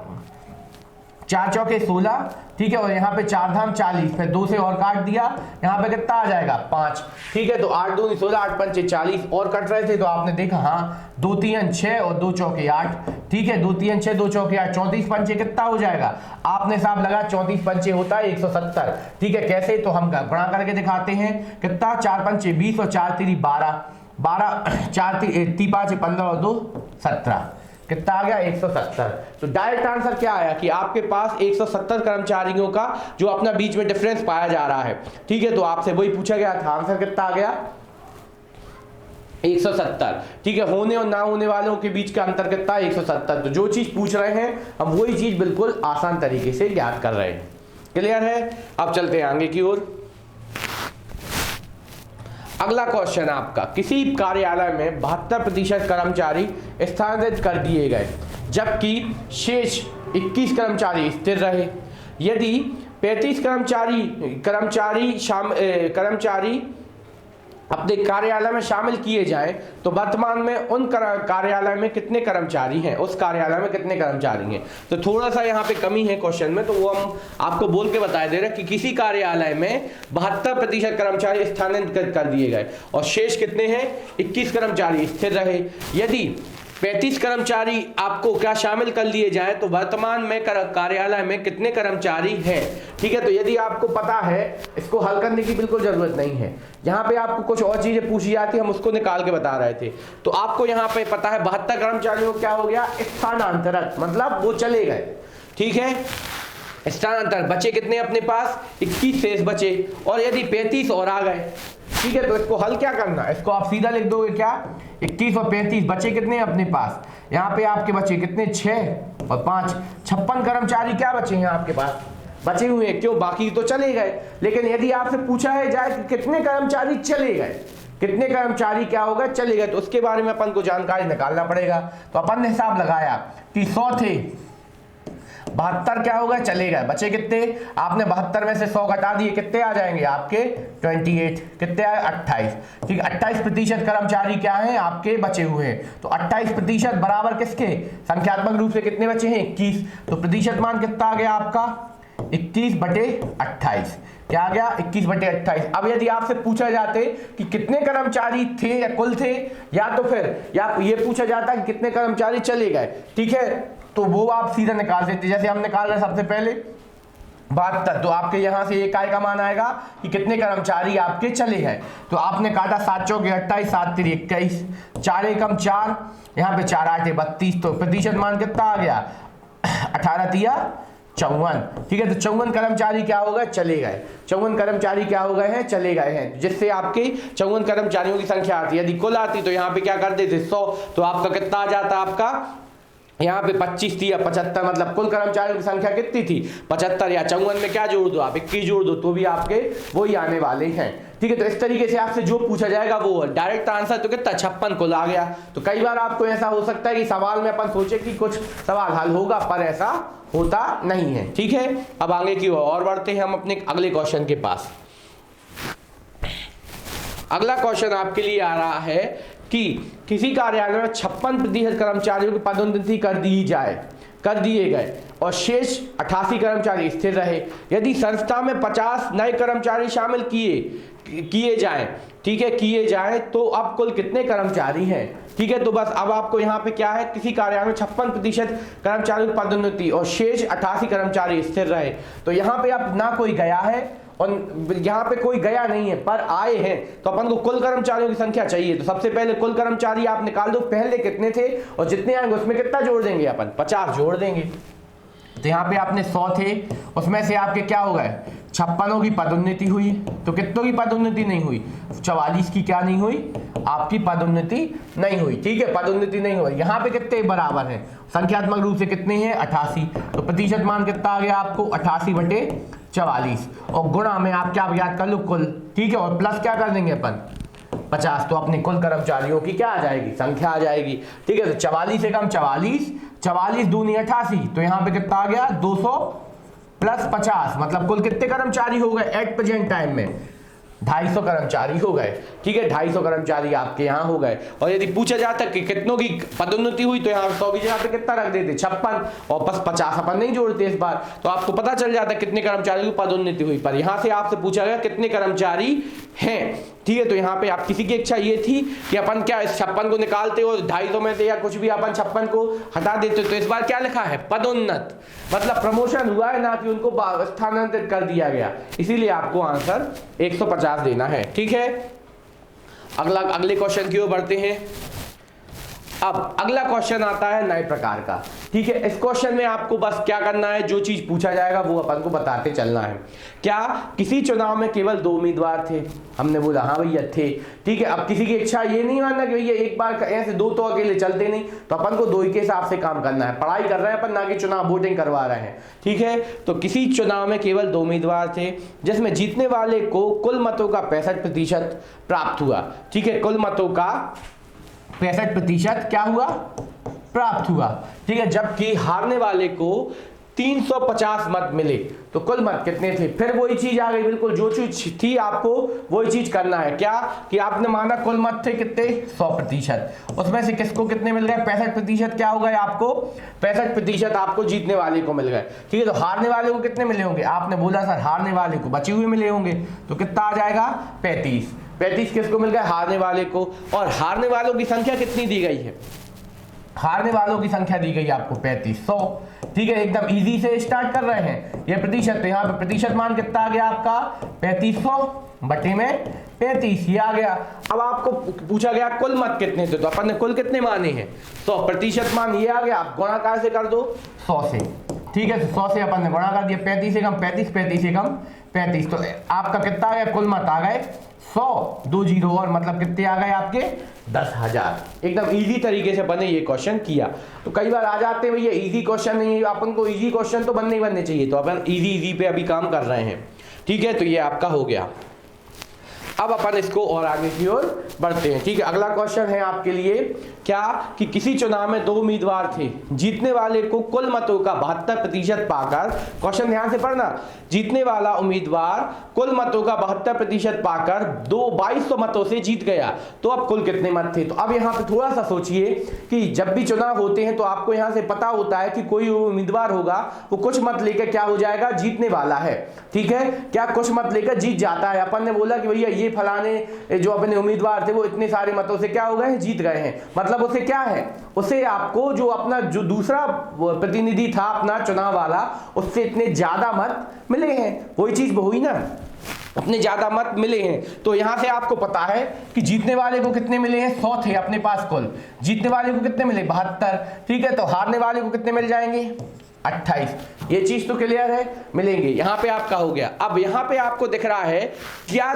4 चौके 16, ठीक है। और यहाँ पे 4 धाम 40, फिर 2 से और काट दिया, यहाँ पे कितना आ जाएगा, 5, ठीक है। तो 8 दूनी 16, 8 पंचे 40 और कट रहे थे, तो आपने देखा हाँ 2 3 6 और 2 चौके 8, ठीक है। 2 3 6 2 चौके 8, 34 पंचे कितना हो जाएगा, आपने हिसाब लगा 34 पंचे होता है 170, ठीक है। कैसे, तो हम गुणा करके दिखाते हैं, कितना, 4 पंचे 20 और 4 3 12, 12 4 3 5 15 और 2 17, कितना आ गया, 170। तो डायरेक्ट आंसर क्या आया कि आपके पास 170 कर्मचारियों का जो अपना बीच में डिफरेंस पाया जा रहा है, ठीक है। तो आपसे वही पूछा गया था, आंसर कितना आ गया, 170, ठीक है। होने और ना होने वालों के बीच का अंतर कितना है? 170। तो जो चीज पूछ रहे हैं हम वही चीज बिल्कुल आसान तरीके से ज्ञात कर रहे हैं। क्लियर है? अब चलते हैं आगे की ओर। अगला क्वेश्चन आपका, किसी कार्यालय में 72% कर्मचारी स्थानांतरित कर दिए गए जबकि शेष 21 कर्मचारी स्थिर रहे। यदि 35 कर्मचारी अपने कार्यालय में शामिल किए जाएं तो वर्तमान में उन कार्यालय में कितने कर्मचारी हैं, उस कार्यालय में कितने कर्मचारी हैं। तो थोड़ा सा यहाँ पे कमी है क्वेश्चन में, तो वो हम आपको बोल के बता दे रहे हैं कि किसी कार्यालय में 72% कर्मचारी स्थानांतरित कर दिए गए और शेष कितने हैं? 21 कर्मचारी स्थिर रहे। यदि 35 कर्मचारी आपको क्या शामिल कर लिए जाए तो वर्तमान में कार्यालय में कितने कर्मचारी हैं, ठीक है। तो यदि आपको पता है, इसको हल करने की बिल्कुल जरूरत नहीं है। यहाँ पे आपको कुछ और चीजें पूछी जाती है, हम उसको निकाल के बता रहे थे। तो आपको यहाँ पे पता है 72 कर्मचारियों को क्या हो गया? स्थानांतरित, मतलब वो चले गए, ठीक है। स्थानांतरित बचे कितने अपने पास? 21 शेष बचे। और यदि 35 और आ गए, ठीक है, तो इसको हल क्या करना? इसको आप सीधा लिख दोगे क्या? 21 और 35 बचे कितने अपने पास? यहाँ पे आपके बचे कितने? 6 और 5, 56 कर्मचारी क्या बचे हैं आपके पास? बचे हुए हैं। क्यों? बाकी तो चले गए। लेकिन यदि आपसे पूछा है जाए कि कितने कर्मचारी चले गए, कितने कर्मचारी क्या हो गए? चले गए, तो उसके बारे में अपन को जानकारी निकालना पड़ेगा। तो अपन ने हिसाब लगाया कि 100 थे, 72 क्या हो गए? चले गए। बचे कितने? आपने 72 में से 100 घटा दिए, कितने आ जाएंगे आपके? 28। कितने आए? 28, ठीक है। 28% कर्मचारी क्या हैं आपके? बचे हुए हैं। तो 28% बराबर किसके? संख्यात्मक रूप से कितने बचे हैं? 21। तो प्रतिशत मान कितना आ गया आपका? 21/28। क्या आ गया? 21/28। अब यदि आपसे पूछा जाते कि कितने कर्मचारी थे या कुल थे, या तो फिर या ये पूछा जाता कि कितने कर्मचारी चले गए, ठीक है, तो वो आप सीधा निकाल सकते। जैसे हम निकाल रहे सबसे पहले 72, तो आपके यहां से इकाई का मान आएगा कि कितने कर्मचारी आपके चले गए। तो आपने काटा 7 चौके 28, 7 तिरी 21, 4 एकम 4, यहाँ पे 4 8 32। तो प्रतिशत मान कितना आ गया? 18 तिया 54, ठीक है। तो 54 कर्मचारी क्या हो गए? चले गए। 54 कर्मचारी क्या हो गए हैं? चले गए हैं। जिससे आपके 54 कर्मचारियों की संख्या आती है। यदि कुल आती तो यहाँ पे क्या कर देते? 100। तो आपका कितना आ जाता? आपका यहाँ पे 25 थी या 75, मतलब कुल कर्मचारियों की संख्या कितनी थी? 75। या 54 में क्या जोड़ दो आप? 21 जोड़ दो, तो भी आपके वही आने वाले हैं, ठीक है। तो इस तरीके से आपसे जो पूछा जाएगा वो डायरेक्ट आंसर तो कितना? 56 कुल आ गया। तो कई बार आपको ऐसा हो सकता है कि सवाल में अपन सोचे कि कुछ सवाल हल होगा, पर ऐसा होता नहीं है, ठीक है। अब आगे की और बढ़ते हैं हम अपने अगले क्वेश्चन के पास। अगला क्वेश्चन आपके लिए आ रहा है कि किसी कार्यालय में 56% कर्मचारियों की पदोन्नति कर दिए गए और शेष 88 कर्मचारी स्थिर रहे। यदि संस्था में 50 नए कर्मचारी शामिल किए जाएं, ठीक है, किए जाएं, तो अब कुल कितने कर्मचारी हैं, ठीक है। तो बस अब आपको यहाँ पे क्या है? किसी कार्यालय में 56% कर्मचारियों की पदोन्नति और शेष 88 कर्मचारी स्थिर रहे। तो यहाँ पे अब ना कोई गया है और यहाँ पे कोई गया नहीं है, पर आए हैं। तो अपन को कुल कर्मचारियों की संख्या चाहिए। तो सबसे पहले कुल कर्मचारी आप निकाल दो, पहले कितने थे और जितने आएंगे उसमें कितना जोड़ देंगे अपन? 50 जोड़ देंगे। तो यहाँ पे आपने 100 थे, उसमें से आपके क्या हो गए? 56 की पदोन्नति हुई। तो कितनों की पदोन्नति नहीं हुई? 44 की क्या नहीं हुई? आपकी पदोन्नति नहीं हुई, ठीक है, पदोन्नति नहीं हुई। यहाँ पे कितने बराबर हैं? संख्यात्मक रूप से कितने हैं? 88। तो प्रतिशत मान कितना आ गया आपको? 88/44। और गुणा में आप क्या याद कर लो? कुल, ठीक है, और प्लस क्या कर देंगे अपन? 50। तो अपने कुल कर्मचारियों की क्या आ जाएगी? संख्या आ जाएगी, ठीक है। तो 44 एकम 44, 44 दूनी 88। तो यहाँ पे कितना आ गया? 200 + 50, मतलब कुल कितने कर्मचारी हो गए एट प्रेजेंट टाइम में? 250 कर्मचारी हो गए, ठीक है, 250 कर्मचारी आपके यहाँ हो गए। और यदि पूछा जाता कि कितनों की पदोन्नति हुई तो यहाँ 100 की जगह पे कितना रख देते? 56, और बस 50 अपन नहीं जोड़ते इस बार। तो आपको पता चल जाता कितने कर्मचारियों की पदोन्नति हुई। पर यहाँ से आपसे पूछा गया कितने कर्मचारी हैं, ठीक है। तो यहाँ पे आप किसी की इच्छा ये थी कि अपन क्या इस 56 को निकालते हो 250 में से या कुछ भी अपन 56 को हटा देते। तो इस बार क्या लिखा है? पदोन्नत, मतलब प्रमोशन हुआ है, ना कि उनको स्थानांतरित कर दिया गया। इसीलिए आपको आंसर 150 देना है, ठीक है। अगले क्वेश्चन की ओर बढ़ते हैं। अब अगला क्वेश्चन आता है नए प्रकार का। ठीक है, इस क्वेश्चन में आपको बस क्या करना है, जो चीज पूछा जाएगा वो अपन को बताते चलना है। क्या किसी चुनाव में केवल 2 उम्मीदवार थे? हमने बोला हाँ भैया थे। ठीक है, अब किसी की इच्छा ये नहीं मानना कि भैया एक बार ऐसे 2 तो अकेले चलते नहीं, तो अपन को 2 के हिसाब से काम करना है। पढ़ाई कर रहे हैं अपन, ना कि चुनाव वोटिंग करवा रहे हैं। ठीक है, तो किसी चुनाव में केवल 2 उम्मीदवार थे जिसमें जीतने वाले को कुल मतों का 65% प्राप्त हुआ। ठीक है, कुल मतों का 65% क्या हुआ? प्राप्त हुआ। ठीक है, जबकि हारने वाले को 350 मत मिले। तो कुल मत कितने थे? फिर वही चीज आ गई, बिल्कुल जो चीज थी आपको वही चीज करना है। क्या कि आपने माना कुल मत थे कितने? 100%। उसमें से किसको कितने मिल गए? 65%। क्या हो गए आपको? 65% आपको जीतने वाले को मिल गए। ठीक है, तो हारने वाले को कितने मिले होंगे? आपने बोला सर हारने वाले को बचे हुए मिले होंगे, तो कितना आ जाएगा? 35 किसको मिल गए? हारने वाले को। और हारने वालों की संख्या कितनी दी गई है? हारने वालों की संख्या दी गई आपको 3500। ठीक है, एकदम इजी से स्टार्ट कर रहे हैं। ये प्रतिशत, तो यहाँ पे प्रतिशत मान कितना आ गया आपका? 3500 बटे में 35, ये आ गया। अब आपको पूछा गया कुल मत कितने थे, तो अपन ने कुल कितने माने हैं? 100। प्रतिशत मान ये आ गया, आप गुणाकार से कर दो 100 से। ठीक है, तो 100 से अपन ने गुणा कर दिया, 35 से कम 35, 35 से कम 35, तो आपका कितना आ गया? कुल मत आ गए 100, 2 जीरो और मतलब कितने आ गए आपके? 10,000। एकदम इजी तरीके से बने ये क्वेश्चन किया। तो कई बार आ जाते हैं भैया इजी क्वेश्चन नहीं, अपन को इजी क्वेश्चन तो बनने ही बनने चाहिए, तो अपन इजी पे अभी काम कर रहे हैं। ठीक है, तो ये आपका हो गया। अब अपन इसको और आगे की ओर बढ़ते हैं। ठीक है, अगला क्वेश्चन है आपके लिए क्या कि किसी चुनाव में 2 उम्मीदवार थे, जीतने वाले को कुल मतों का 72% पाकर, क्वेश्चन ध्यान से पढ़ना, जीतने वाला उम्मीदवार कुल मतों का 72% पाकर 2200 मतों से जीत गया। तो अब कुल कितने मत थे? तो अब यहाँ पे थोड़ा सा सोचिए कि जब भी चुनाव होते हैं तो आपको यहाँ से पता होता है कि कोई उम्मीदवार होगा वो कुछ मत लेकर क्या हो जाएगा? जीतने वाला है। ठीक है, क्या कुछ मत लेकर जीत जाता है। अपन ने बोला कि भैया ये फलाने जो अपने उम्मीदवार थे वो इतने सारे मतों से क्या हो गए हैं? जीत गए हैं। मतलब उसे क्या है? उसे आपको जो अपना जो दूसरा प्रतिनिधि था अपना चुनाव वाला, उससे इतने ज्यादा मत मिले हैं। वही चीज हुई ना, अपने ज्यादा मत मिले हैं। तो यहां से आपको पता है कि जीतने वाले को कितने मिले हैं? 100 थे अपने पास कुल, जीतने वाले को कितने मिले? 72। ठीक है, तो हारने वाले को कितने मिल जाएंगे? 28। ये चीज तो क्लियर है, मिलेंगे। यहां पे आपका हो गया। अब यहां पे आपको दिख रहा है क्या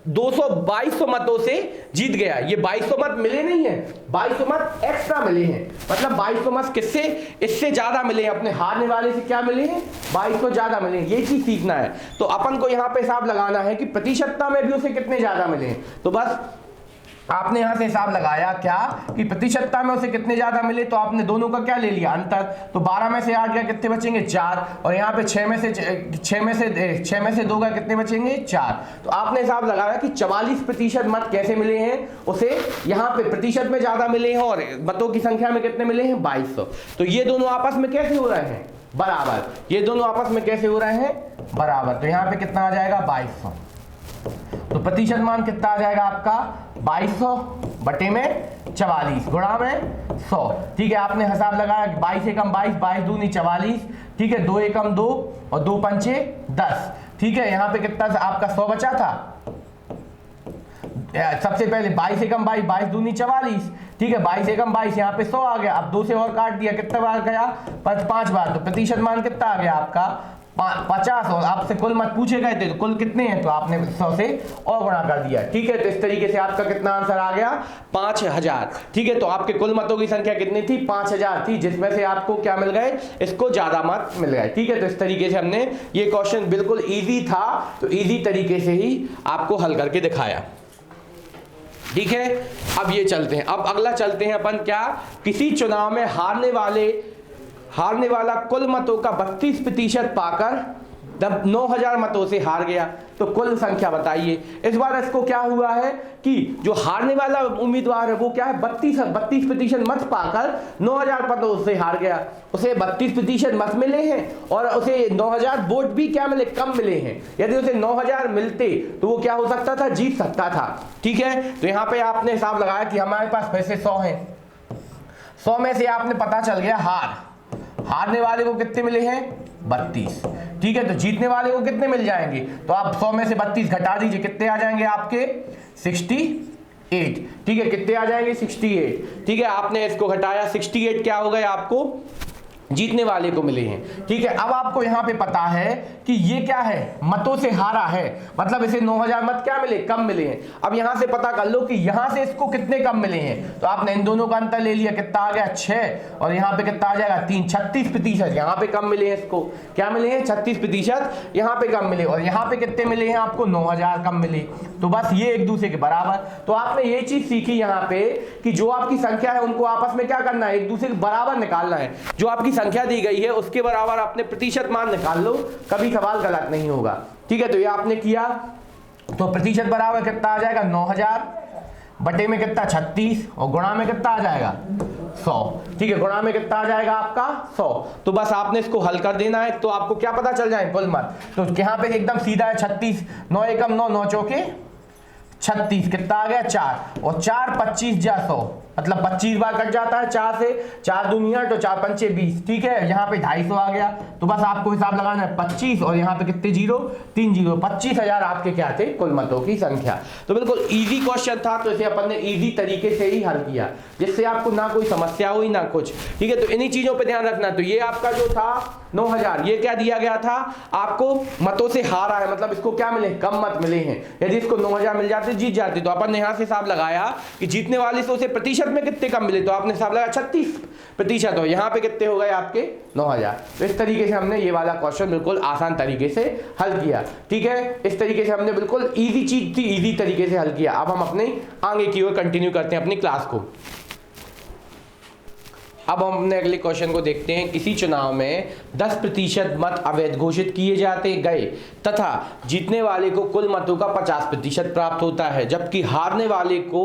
2200 मतों से जीत गया। ये 2200 मत मिले नहीं है, 2200 मत एक्स्ट्रा मिले हैं। मतलब 2200 मत किससे? इससे ज्यादा मिले हैं, अपने हारने वाले से क्या मिले हैं? 2200 ज्यादा मिले हैं। ये चीज सीखना है। तो अपन को यहाँ पे हिसाब लगाना है कि प्रतिशतता में भी उसे कितने ज्यादा मिले हैं। तो बस आपने यहां से हिसाब लगाया क्या कि प्रतिशतता में उसे कितने ज्यादा मिले, तो आपने दोनों का क्या ले लिया? अंतर। तो 12 में से 8 गया, कितने बचेंगे? 4। और यहाँ पे 6 में से 2 का कितने बचेंगे? 4। तो आपने हिसाब लगाया कि 44% मत कैसे मिले हैं उसे? यहाँ पे प्रतिशत में ज्यादा मिले हैं और मतों की संख्या में कितने मिले हैं? 2200। तो ये दोनों आपस में कैसे हो रहे हैं? बराबर। ये दोनों आपस में कैसे हो रहे हैं? बराबर। तो यहाँ पे कितना आ जाएगा? 2200। तो प्रतिशत मान कितना आ जाएगा आपका? 2200 बटे में 44 गुणा में 100। ठीक है, आपने हिसाब लगाया 22 एकम 22, 22 दूनी 44। ठीक है, 2 एकम 2 और 2 पंचे 10। ठीक है, यहाँ पे कितना आपका 100 बचा था। सबसे पहले 22 एकम 22, 22 दूनी 44। ठीक है, 22 एकम 22, यहाँ पे 100 आ गया। अब 2 से और काट दिया, कितना बार गया? 5 बार। तो प्रतिशत मान कितना आ गया आपका? 50। और आपसे कुल मत पूछे गए थे तो कुल कितने हैं, तो आपने 100 से और गुणा कर दिया। ठीक है, तो इस तरीके से आपका कितना आंसर आ गया? 5000। ठीक है, तो आपके कुल मतों की संख्या कितनी थी? 5000 थी, जिसमें से आपको क्या मिल गए? इसको ज्यादा मत मिल गए। ठीक है, तो इस तरीके से हमने ये क्वेश्चन बिल्कुल इजी था, तो इजी तरीके से ही आपको हल करके दिखाया। ठीक है, अब ये चलते हैं। अब अगला चलते हैं अपन क्या, किसी चुनाव में हारने वाला कुल मतों का 32% पाकर 9000 मतों से हार गया। तो कुल संख्या बताइए। इस बार इसको क्या हुआ है कि जो हारने वाला उम्मीदवार है वो क्या है? 32% मत पाकर 9000 मतों से हार गया। उसे 32% मत मिले हैं और उसे 9000 वोट भी क्या मिले? कम मिले हैं। यदि उसे 9000 मिलते तो वो क्या हो सकता था? जीत सकता था। ठीक है, तो यहाँ पे आपने हिसाब लगाया कि हमारे पास पैसे 100 हैं। 100 में से आपने पता चल गया हारने वाले को कितने मिले हैं? 32। ठीक है, तो जीतने वाले को कितने मिल जाएंगे? तो आप 100 में से 32 घटा दीजिए, कितने आ जाएंगे आपके? 60 ठीक है, कितने आ जाएंगे 68। ठीक है, आपने इसको घटाया 68 क्या हो गए आपको जीतने वाले को मिले हैं। ठीक है, अब आपको यहां पे पता है कि ये क्या है, मतों से हारा है, मतलब इसे 9000 मत क्या मिले, कम मिले हैं। अब यहां से पता कर लो कि यहां से इसको कितने कम मिले हैं, तो आपने इन दोनों का अंतर ले लिया, कितना आ गया 6, और यहां पे कितना आ जाएगा 3, 36% यहां पे कम मिले हैं। इसको क्या मिले हैं 36% यहां पे कम मिले, और यहां पे कितने मिले हैं आपको 9000 कम मिले। तो बस ये एक दूसरे के बराबर। तो आपने ये चीज सीखी यहां पे कि जो आपकी संख्या है उनको आपस में क्या करना है, एक दूसरे के बराबर निकालना है। जो आपकी संख्या दी गई है उसके बराबर आपने प्रतिशत मान निकाल लो, कभी सवाल गलत नहीं होगा। ठीक है, तो ये आपने किया, तो प्रतिशत बराबर कितना आ जाएगा 9000 बटे में कितना 36, और गुणा में कितना आ जाएगा 100। ठीक है, गुणा में कितना आ जाएगा आपका 100। तो बस आपने इसको हल कर देना है, तो आपको क्या पता चल जाए कुल मत। तो यहाँ पे एकदम सीधा है 36, 9 एकम 9, 9 चौके 36, कितना आ गया 4, और 4 25 जा 100, मतलब 25 बार कट जाता है 4 से, 4 दूनी 8 और 4 पंचे 20। ठीक है, यहाँ पे 250 आ गया, तो बस आपको हिसाब लगाना है 25, और यहाँ पे कितने जीरो, 3 जीरो, 25000 आपके क्या थे कुल मतों की संख्या। तो बिल्कुल इजी क्वेश्चन था, तो इसे अपन ने इजी तरीके से ही हल किया, जिससे आपको ना कोई समस्या हुई ना कुछ। ठीक है, तो इन्हीं चीजों पर ध्यान रखना। तो ये आपका जो था 9000, ये क्या दिया गया था आपको, मतों से हारा है, मतलब इसको क्या मिले, कम मत मिले हैं। यदि इसको 9000 मिल जाते जीत जाते, तो अपन ने यहां से हिसाब लगाया कि जीतने वाले से उसे प्रतिशत में कितने कम मिले, तो आपने हिसाब लगाया 36%, हो यहाँ पे कितने हो गए आपके 9000। तो इस तरीके से हमने ये वाला क्वेश्चन बिल्कुल आसान तरीके से हल किया। ठीक है, इस तरीके से हमने बिल्कुल इजी चीज थी, इजी तरीके से हल किया। अब हम अपने आगे की ओर कंटिन्यू करते हैं अपनी क्लास को। अब हम अपने अगले क्वेश्चन को देखते हैं। किसी चुनाव में 10% मत अवैध घोषित किए जाते गए तथा जीतने वाले को कुल मतों का 50% प्राप्त होता है, जबकि हारने वाले को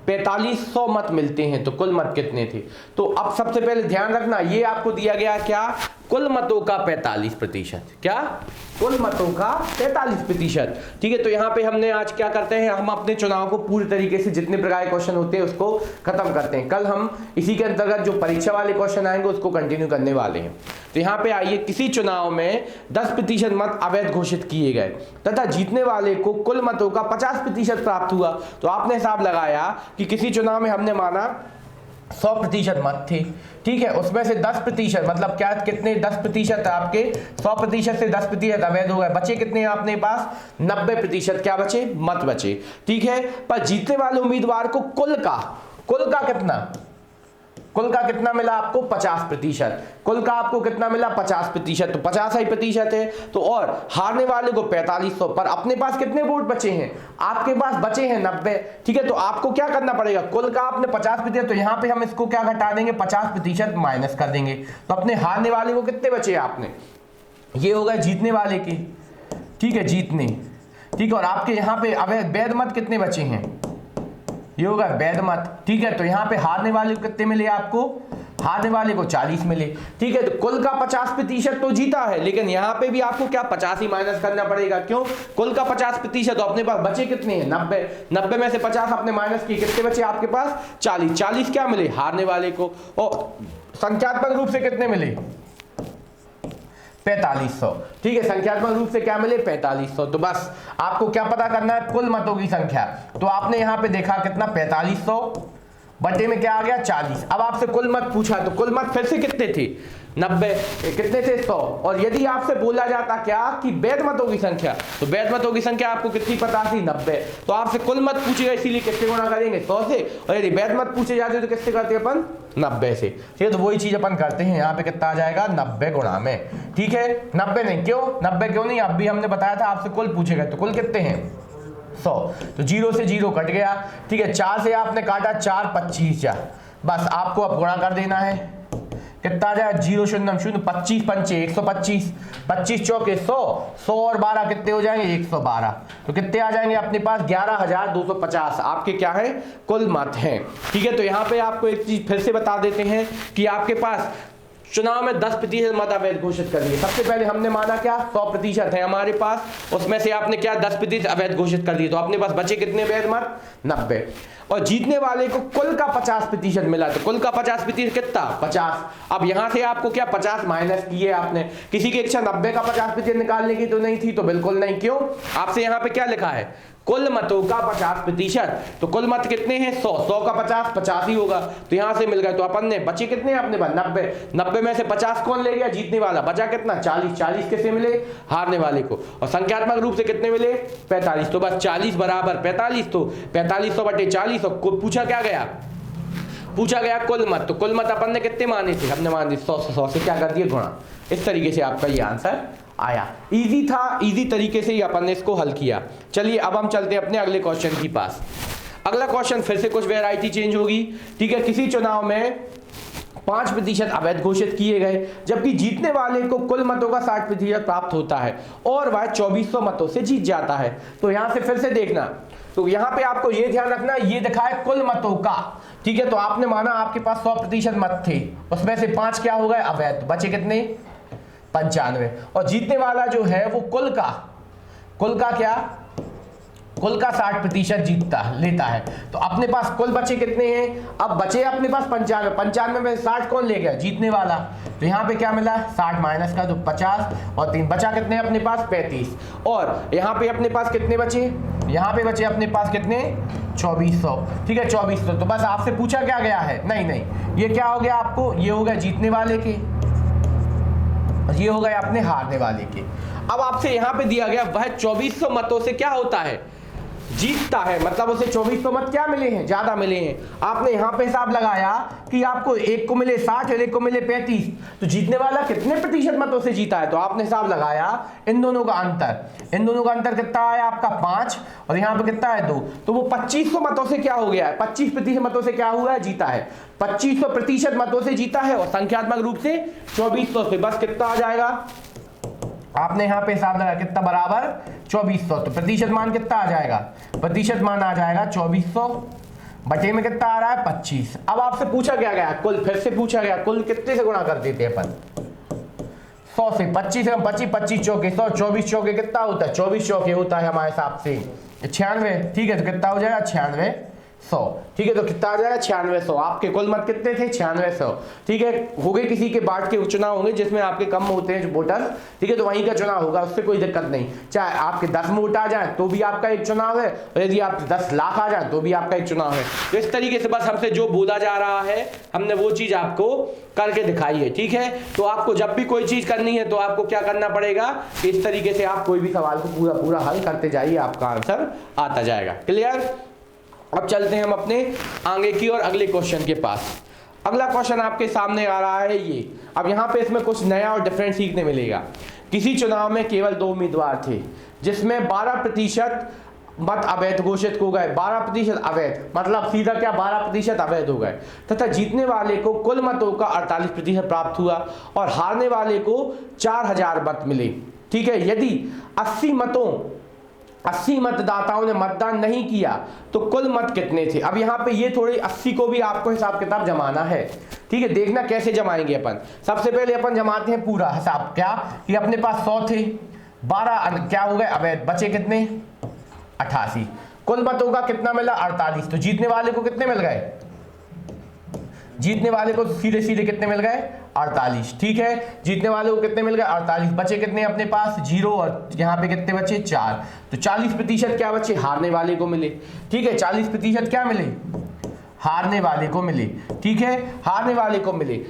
4500 मत मिलते हैं, तो कुल मत कितने थे। तो अब सबसे पहले ध्यान रखना, ये आपको दिया गया क्या, कुल मतों का 45%, क्या कुल मतों का 45%। ठीक है, तो यहाँ पे हमने आज क्या करते हैं, हम अपने चुनाव को पूरी तरीके से जितने प्रकार के क्वेश्चन होते हैं उसको खत्म करते हैं। कल हम इसी के अंतर्गत जो परीक्षा वाले क्वेश्चन आएंगे उसको कंटिन्यू करने वाले हैं। तो यहाँ पे आइए, किसी चुनाव में 10% मत अवैध घोषित किए गए तथा जीतने वाले को कुल मतों का 50% प्राप्त हुआ। तो आपने हिसाब लगाया कि किसी चुनाव में हमने माना 100% मत थे। ठीक है, उसमें से 10% मतलब क्या, कितने 10% आपके 100% से 10% अवैध हो गए, बचे कितने आपने पास 90% क्या बचे, मत बचे। ठीक है, पर जीतने वाले उम्मीदवार को कुल का कितना मिला आपको 50%, कुल का आपको कितना मिला 50%, तो 50% है। तो और हारने वाले को 4500, पर अपने पास कितने वोट बचे हैं, आपके पास बचे हैं 90। ठीक है, तो आपको क्या करना पड़ेगा, कुल का आपने 50%, तो यहां पे हम इसको क्या घटा देंगे 50% माइनस कर देंगे, तो अपने हारने वाले को कितने बचे आपने, ये होगा जीतने वाले के। ठीक है, जीतने। ठीक है, और आपके यहाँ पे वैध मत कितने बचे हैं, ये होगा वैध मत। ठीक है, तो यहाँ पे हारने वाले को कितने मिले आपको, हारने वाले को 40 मिले। ठीक है, तो कुल का 50% तो जीता है, लेकिन यहाँ पे भी आपको क्या 50 ही माइनस करना पड़ेगा। क्यों, कुल का 50%, तो अपने पास बचे कितने हैं 90 में से 50 आपने माइनस किए, कितने बचे आपके पास 40 क्या मिले हारने वाले को, और संख्यात्मक रूप से कितने मिले 4500। ठीक है, संख्यात्मक रूप से क्या मिले 4500। तो बस आपको क्या पता करना है, कुल मतों की संख्या। तो आपने यहां पे देखा कितना 4500 बटे में क्या आ गया 40। अब आपसे कुल मत पूछा, तो कुल मत फिर से कितने थे 90, कितने थे 100। और यदि आपसे बोला जाता क्या कि वैध मतों की संख्या, तो वैध मतों की संख्या आपको कितनी पता थी 90। तो आपसे कुल मत पूछेगा, इसीलिए किससे गुणा करेंगे 100 से, और यदि वैध मत पूछे जाते तो किससे करते अपन 90 से। ठीक है, तो वही चीज अपन करते हैं, यहाँ पे कितना आ जाएगा 90 गुणा में। ठीक है, 90 नहीं, क्यों 90 क्यों नहीं, अब भी हमने बताया था आपसे कुल पूछेगा, तो कुल कितने हैं 100, तो 0 से 0 कट गया। ठीक है, 4 से आपने काटा 4 25 जा, बस आपको अब गुणा कर देना है, कितना आ जाए 0 0 0 25 पंचे 125, 25 चौके 100, 100 और 12 कितने हो जाएंगे 112। तो कितने आ जाएंगे अपने पास 11250 आपके क्या है कुल मत हैं। ठीक है, तो यहाँ पे आपको एक चीज फिर से बता देते हैं कि आपके पास चुनाव में 10% मत अवैध घोषित कर दिए। सबसे पहले हमने माना क्या 100% है हमारे पास, उसमें से आपने क्या 10% अवैध घोषित कर दिए, तो अपने पास बचे कितने वैध मत 90। और जीतने वाले को कुल का 50% मिला, तो कुल का 50% कितना 50। अब यहां से आपको क्या 50 माइनस किए आपने, किसी की इच्छा 90 का 50% निकालने की तो नहीं थी, तो बिल्कुल नहीं। क्यों, आपसे यहाँ पे क्या लिखा है कुल मतों का 50%। तो कुल मत कितने हैं 100, 100 का 50, 50 ही होगा, तो यहां से मिल गए। तो अपन ने बचे कितने हैं अपने पास 90, 90 में से 50 कौन ले गया जीतने वाला, बचा कितना 40, 40 किसे मिले हारने वाले को, और संख्यात्मक रूप से कितने मिले 45। तो बस 40 बराबर 45, तो 4500 बटे 40, और पूछा क्या गया, पूछा गया कुल मत। तो कुल मत अपन ने कितने माने थे, हमने मान दी 100 से क्या कर दिए गुणा। इस तरीके से आपका ये आंसर आया। इजी था, इजी तरीके से ही अपन ने इसको हल किया। चलिए अब हम चलते हैं अपने अगले क्वेश्चन के पास। अगला क्वेश्चन फिर से कुछ वैरायटी चेंज होगी, ठीक है। किसी चुनाव में 5% अवैध घोषित किए गए, जबकि जीतने वाले को कुल मतों का 60% प्राप्त होता है और वह 2400 मतों से जीत जाता है। तो यहां से फिर से देखना, तो यहां पे आपको ये ध्यान रखना, ये दिखा है कुल मतों का, ठीक है। तो आपने माना आपके पास 100% मत थे, उसमें से 5 क्या हो गए अवैध, बचे कितने 95, और जीतने वाला जो है वो कुल का क्या, कुल का 60% जीतता लेता है। तो अपने पास कुल बचे कितने हैं, अब बचे अपने पास 95, 95 में 60 कौन ले गया जीतने वाला, तो यहाँ पे क्या मिला 60 माइनस का तो 50 और 3 बचा कितने अपने पास 35, और यहाँ पे अपने पास कितने बचे, यहाँ पे बचे अपने पास कितने 2400, ठीक है 2400। तो बस आपसे पूछा क्या गया है, नहीं ये क्या हो गया आपको, ये हो गया जीतने वाले के, ये हो गए अपने हारने वाले के। अब आपसे यहां पे दिया गया वह 2400 मतों से क्या होता है जीतता है, मतलब उसे 2400 मत क्या मिले हैं ज्यादा मिले हैं। आपने यहां पे हिसाब लगाया कि आपको एक को मिले 60 और एक को मिले 35, तो जीतने वाला कितने प्रतिशत मतों से जीता है, तो आपने हिसाब लगाया इन दोनों का अंतर, इन दोनों का अंतर कितना है आपका 5 और यहाँ पे कितना है 2, तो वो 2500 मतों से क्या हो गया है, 25% मतों से क्या हुआ है जीता है, 2500% मतों से जीता है, और संख्यात्मक रूप से 2400 से, बस कितना आ जाएगा आपने यहां पे हिसाब लगाया कितना बराबर 2400, तो प्रतिशत मान कितना आ जाएगा, प्रतिशत मान आ जाएगा 2400 बटे में कितना आ रहा है 25। अब आपसे पूछा क्या गया कुल, फिर से पूछा गया कुल कितने से गुणा कर देते हैं अपन 100 से, 25 से 25, 25 चौके 100, 24 चौके कितना होता है 24 चौके होता है हमारे हिसाब से 96, ठीक है। तो कितना हो जाएगा 9600, ठीक है। तो कितना आ जाएगा 9600, आपके कुल मत कितने थे 9600, ठीक है। हो गए किसी के बाट के चुनाव होंगे जिसमें आपके कम होते हैं वोटर, ठीक है, तो वहीं का चुनाव होगा, उससे कोई दिक्कत नहीं, चाहे आपके 10 वोट आ जाए तो भी आपका एक चुनाव है, और यदि आप 10 लाख आ जाए तो भी आपका एक चुनाव है। तो इस तरीके से बस हमसे जो बोला जा रहा है हमने वो चीज आपको करके दिखाई है, ठीक है। तो आपको जब भी कोई चीज करनी है तो आपको क्या करना पड़ेगा, इस तरीके से आप कोई भी सवाल को पूरा हल करते जाइए, आपका आंसर आता जाएगा। क्लियर। अब चलते हैं हम अपने आगे की और अगले क्वेश्चन के पास। अगला क्वेश्चन आपके सामने आ रहा है ये, अब यहाँ पे इसमें कुछ नया और डिफरेंट सीखने मिलेगा। किसी चुनाव में केवल 2 उम्मीदवार थे जिसमें 12% मत अवैध घोषित हो गए, 12% अवैध, मतलब सीधा क्या 12% अवैध हो गए, तथा जीतने वाले को कुल मतों का 48% प्राप्त हुआ और हारने वाले को 4000 मत मिले, ठीक है। यदि 80 मतदाताओं ने मतदान नहीं किया तो कुल मत कितने थे। अब यहाँ पे ये थोड़ी 80 को भी आपको हिसाब किताब जमाना है, ठीक है। देखना कैसे जमाएंगे अपन, सबसे पहले अपन जमाते हैं पूरा हिसाब, क्या कि अपने पास 100 थे, 12 क्या हो गए अवैध, बचे कितने 88, कुल मतों का कितना मिला 48, तो जीतने वाले को कितने मिल गए, जीतने वाले को सीधे सीधे कितने मिल गए 48, ठीक है। जीतने वाले को कितने मिल गए 48, बचे कितने अपने पास 0, और यहाँ पे कितने बचे 4, तो 40% क्या बचे हारने वाले को मिले, ठीक है। 40% क्या मिले हारने वाले को मिले, ठीक है, हारने वाले को मिले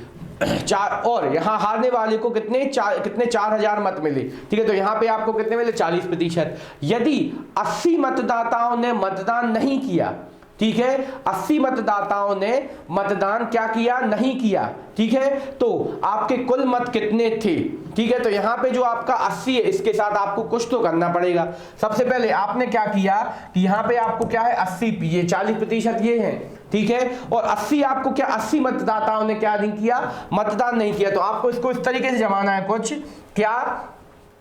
4, और यहाँ हारने वाले को कितने 4000 मत मिले, ठीक है। तो यहाँ पे आपको कितने मिले 40%। यदि 80 मतदाताओं ने मतदान नहीं किया, ठीक है, 80 मतदाताओं ने मतदान क्या किया नहीं किया, ठीक है, तो आपके कुल मत कितने थे, ठीक है। तो यहां पे जो आपका 80 है इसके साथ आपको कुछ तो करना पड़ेगा। सबसे पहले आपने क्या किया कि यहां पे आपको क्या है 80, ये 40% ये है, ठीक है, और 80 आपको क्या 80 मतदाताओं ने क्या नहीं किया मतदान नहीं किया, तो आपको इसको इस तरीके से जमाना है कुछ, क्या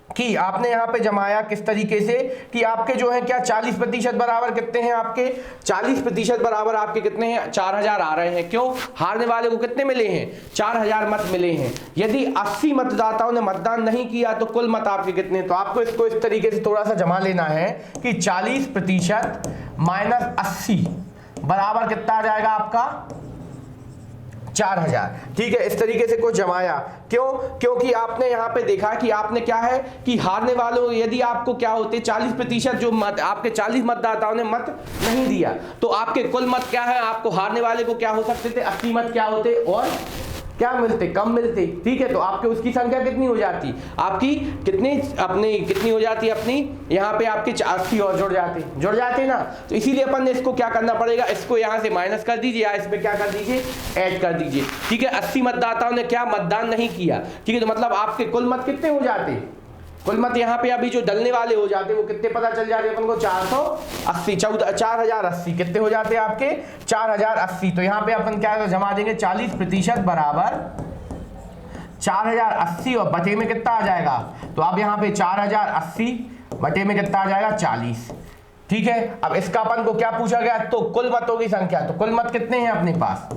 कि आपने यहाँ पे जमाया किस तरीके से कि आपके जो है क्या 40% बराबर कितने हैं आपके 40% बराबर आपके कितने हैं 4000 आ रहे हैं, क्यों हारने वाले को कितने मिले हैं 4000 मत मिले हैं। यदि 80 मतदाताओं ने मतदान नहीं किया तो कुल मत आपके कितने, तो आपको इसको इस तरीके से थोड़ा सा जमा लेना है कि 40% माइनस 80 बराबर कितना आ जाएगा आपका 4000, ठीक है। इस तरीके से कुछ जमाया, क्यों? क्योंकि आपने यहाँ पे देखा कि आपने क्या है कि हारने वालों, यदि आपको क्या होते 40% जो मत आपके 40 मतदाताओं ने मत नहीं दिया, तो आपके कुल मत क्या है, आपको हारने वाले को क्या हो सकते थे, 80 मत क्या होते और क्या मिलते, कम मिलते, ठीक है। तो आपके उसकी संख्या कितनी हो जाती, आपकी कितनी हो जाती अपनी, यहाँ पे आपके 80 और जुड़ जाते ना। तो इसीलिए अपन ने इसको क्या करना पड़ेगा, इसको यहाँ से माइनस कर दीजिए या इसमें क्या कर दीजिए, ऐड कर दीजिए, ठीक है। 80 मतदाताओं ने क्या मतदान नहीं किया, ठीक है। तो मतलब आपके कुल मत कितने हो जाते, कुल मत यहाँ पे अभी जो डलने वाले हो जाते वो कितने पता चल जाते अपन को, 480, 4080 कितने हो जाते हैं आपके, 4080। तो यहाँ पे अपन क्या जमा देंगे, 40% बराबर 4080 और बटे में कितना आ जाएगा, तो अब यहाँ पे 4080 बटे में कितना आ जाएगा, 40, ठीक है। अब इसका अपन को क्या पूछा गया, तो कुल मतों की संख्या, तो कुल मत कितने हैं अपने पास,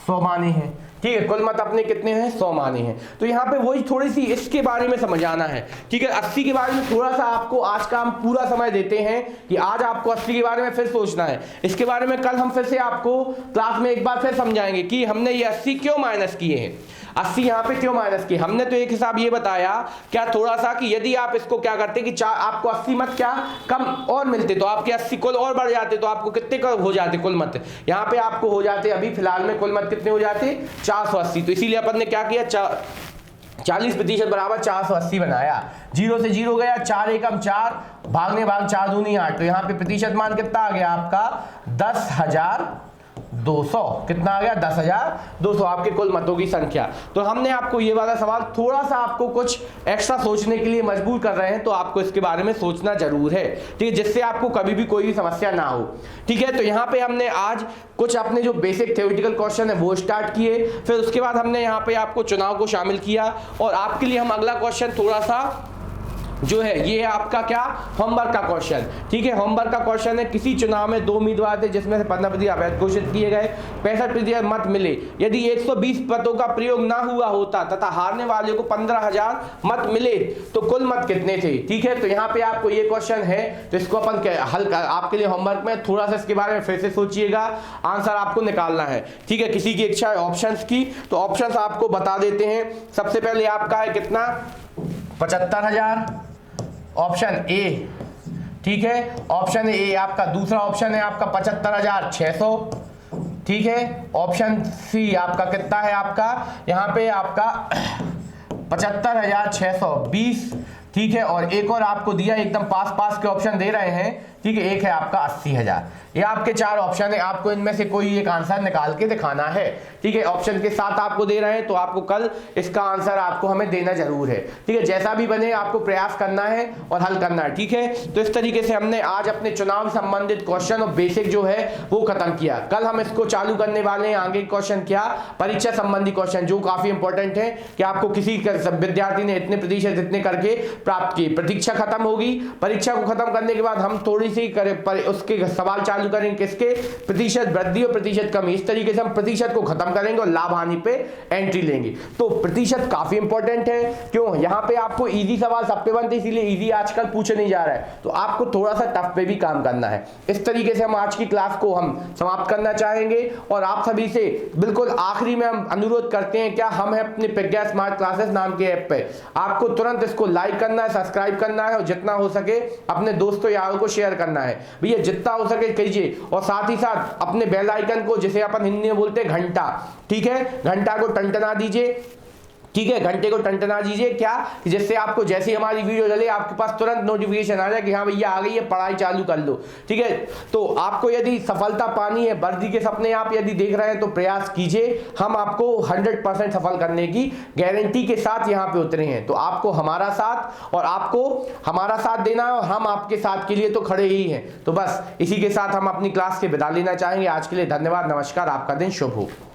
100 माने हैं, ठीक है। कुल मत अपने कितने हैं, 100 माने हैं। तो यहाँ पे वही थोड़ी सी इसके बारे में समझाना है, ठीक है। 80 के बारे में थोड़ा सा आपको आज का हम पूरा समय देते हैं कि आज आपको 80 के बारे में फिर सोचना है। इसके बारे में कल हम फिर से आपको क्लास में एक बार फिर समझाएंगे कि हमने ये 80 क्यों माइनस किए हैं, 80 यहाँ पे क्यों माइनस किए। हमने तो एक हिसाब ये बताया क्या थोड़ा सा कि यदि आप इसको क्या करते कि आपको 80 मत क्या कम और मिलते तो आपके 80 कुल और बढ़ जाते, तो आपको कितने हो जाते कुल मत, यहाँ पे आपको हो जाते अभी फिलहाल में कुल मत कितने हो जाते, 480। तो इसीलिए अपन ने क्या किया, 40% बराबर 480 बनाया, 0 से 0 गया, 4 एकम 4, भागने भाग 4 दूनी 8। तो यहाँ पे प्रतिशत मान कितना आ गया आपका, 10,200, कितना आ गया, 10,200 आपके कुल मतों की संख्या। तो हमने आपको ये वाला सवाल थोड़ा सा आपको कुछ एक्स्ट्रा सोचने के लिए मजबूर कर रहे हैं, तो आपको इसके बारे में सोचना जरूर है, ठीक है, जिससे आपको कभी भी कोई भी समस्या ना हो, ठीक है। तो यहाँ पे हमने आज कुछ अपने जो बेसिक थ्योरेटिकल क्वेश्चन है वो स्टार्ट किए, फिर उसके बाद हमने यहाँ पे आपको चुनाव को शामिल किया, और आपके लिए हम अगला क्वेश्चन थोड़ा सा जो है ये है आपका क्या, होमवर्क का क्वेश्चन, ठीक है। होमवर्क का क्वेश्चन है, किसी चुनाव में 2 उम्मीदवार थे जिसमें से 15% अवैध घोषित किए गए, 65% मत मिले, यदि 120 मतों का प्रयोग ना हुआ होता तथा हारने वाले को 15,000 मत मिले तो कुल मत कितने थे, ठीक है। तो यहाँ पे आपको ये क्वेश्चन है, तो इसको अपन हल आपके लिए होमवर्क में थोड़ा सा इसके बारे में फिर से सोचिएगा, आंसर आपको निकालना है, ठीक है। किसी की इच्छा है ऑप्शंस की, तो ऑप्शंस आपको बता देते हैं। सबसे पहले आपका है कितना, 75,000, ऑप्शन ए, ठीक है, ऑप्शन ए आपका। दूसरा ऑप्शन है आपका 75,600, ठीक है। ऑप्शन सी आपका कितना है आपका, यहाँ पे आपका 75,620, ठीक है। और एक और आपको दिया, एकदम पास के ऑप्शन दे रहे हैं, ठीक है। एक है आपका 80,000। ये आपके 4 ऑप्शन है, आपको इनमें से कोई एक आंसर निकाल के दिखाना है, ठीक है। ऑप्शन के साथ आपको दे रहे हैं, तो आपको कल इसका आंसर आपको हमें देना जरूर है, ठीक है। जैसा भी बने आपको प्रयास करना है और हल करना है, ठीक है। तो इस तरीके से हमने आज अपने चुनाव संबंधित क्वेश्चन और बेसिक जो है वो खत्म किया। कल हम इसको चालू करने वाले हैं आगे क्वेश्चन, क्या, परीक्षा संबंधी क्वेश्चन, जो काफी इंपॉर्टेंट है कि आपको किसी विद्यार्थी ने इतने प्रतिशत इतने करके प्राप्त किए। परीक्षा खत्म होगी, परीक्षा को खत्म करने के बाद हम थोड़ी सी उसके सवाल चालू करेंगे, किसके, प्रतिशत वृद्धि और प्रतिशत कमी। इस तरीके से हम प्रतिशत को खत्म करेंगे और लाभ हानि पे एंट्री लेंगे। तो प्रतिशत काफी इंपॉर्टेंट है, क्यों, यहाँ पे आपको इजी सवाल सब पे बनते, इसीलिए इजी आजकल पूछे नहीं जा रहा है, तो आपको थोड़ा सा टफ पे भी काम करना है। इस तरीके से हम आज की क्लास को हम समाप्त करना चाहेंगे, और आप सभी से बिल्कुल आखिरी में हम अनुरोध करते हैं, क्या, हम है अपने प्रज्ञा स्मार्ट क्लासेस नाम के ऐप पे, आपको तुरंत इसको लाइक करना है, सब्सक्राइब करना है, और जितना हो सके अपने दोस्तों यारों को शेयर करना है भैया, जितना हो सके कीजिए। और साथ ही साथ अपने बेल आइकन को, जिसे अपन हिंदी में बोलते हैं घंटा, ठीक है, घंटा को टंटना दीजिए, ठीक है, घंटे को टंटना दीजिए, क्या, जिससे आपको जैसे ही हमारी वीडियो डले आपके पास तुरंत नोटिफिकेशन आ जाए कि हाँ भैया आ गई है, पढ़ाई चालू कर लो, ठीक है। तो आपको यदि सफलता पानी है, वर्दी के सपने आप यदि देख रहे हैं तो प्रयास कीजिए, हम आपको 100% सफल करने की गारंटी के साथ यहाँ पे उतरे हैं। तो आपको हमारा साथ और आपको हमारा साथ देना है, और हम आपके साथ के लिए तो खड़े ही हैं। तो बस इसी के साथ हम अपनी क्लास से विदा लेना चाहेंगे। आज के लिए धन्यवाद, नमस्कार, आपका दिन शुभ हो।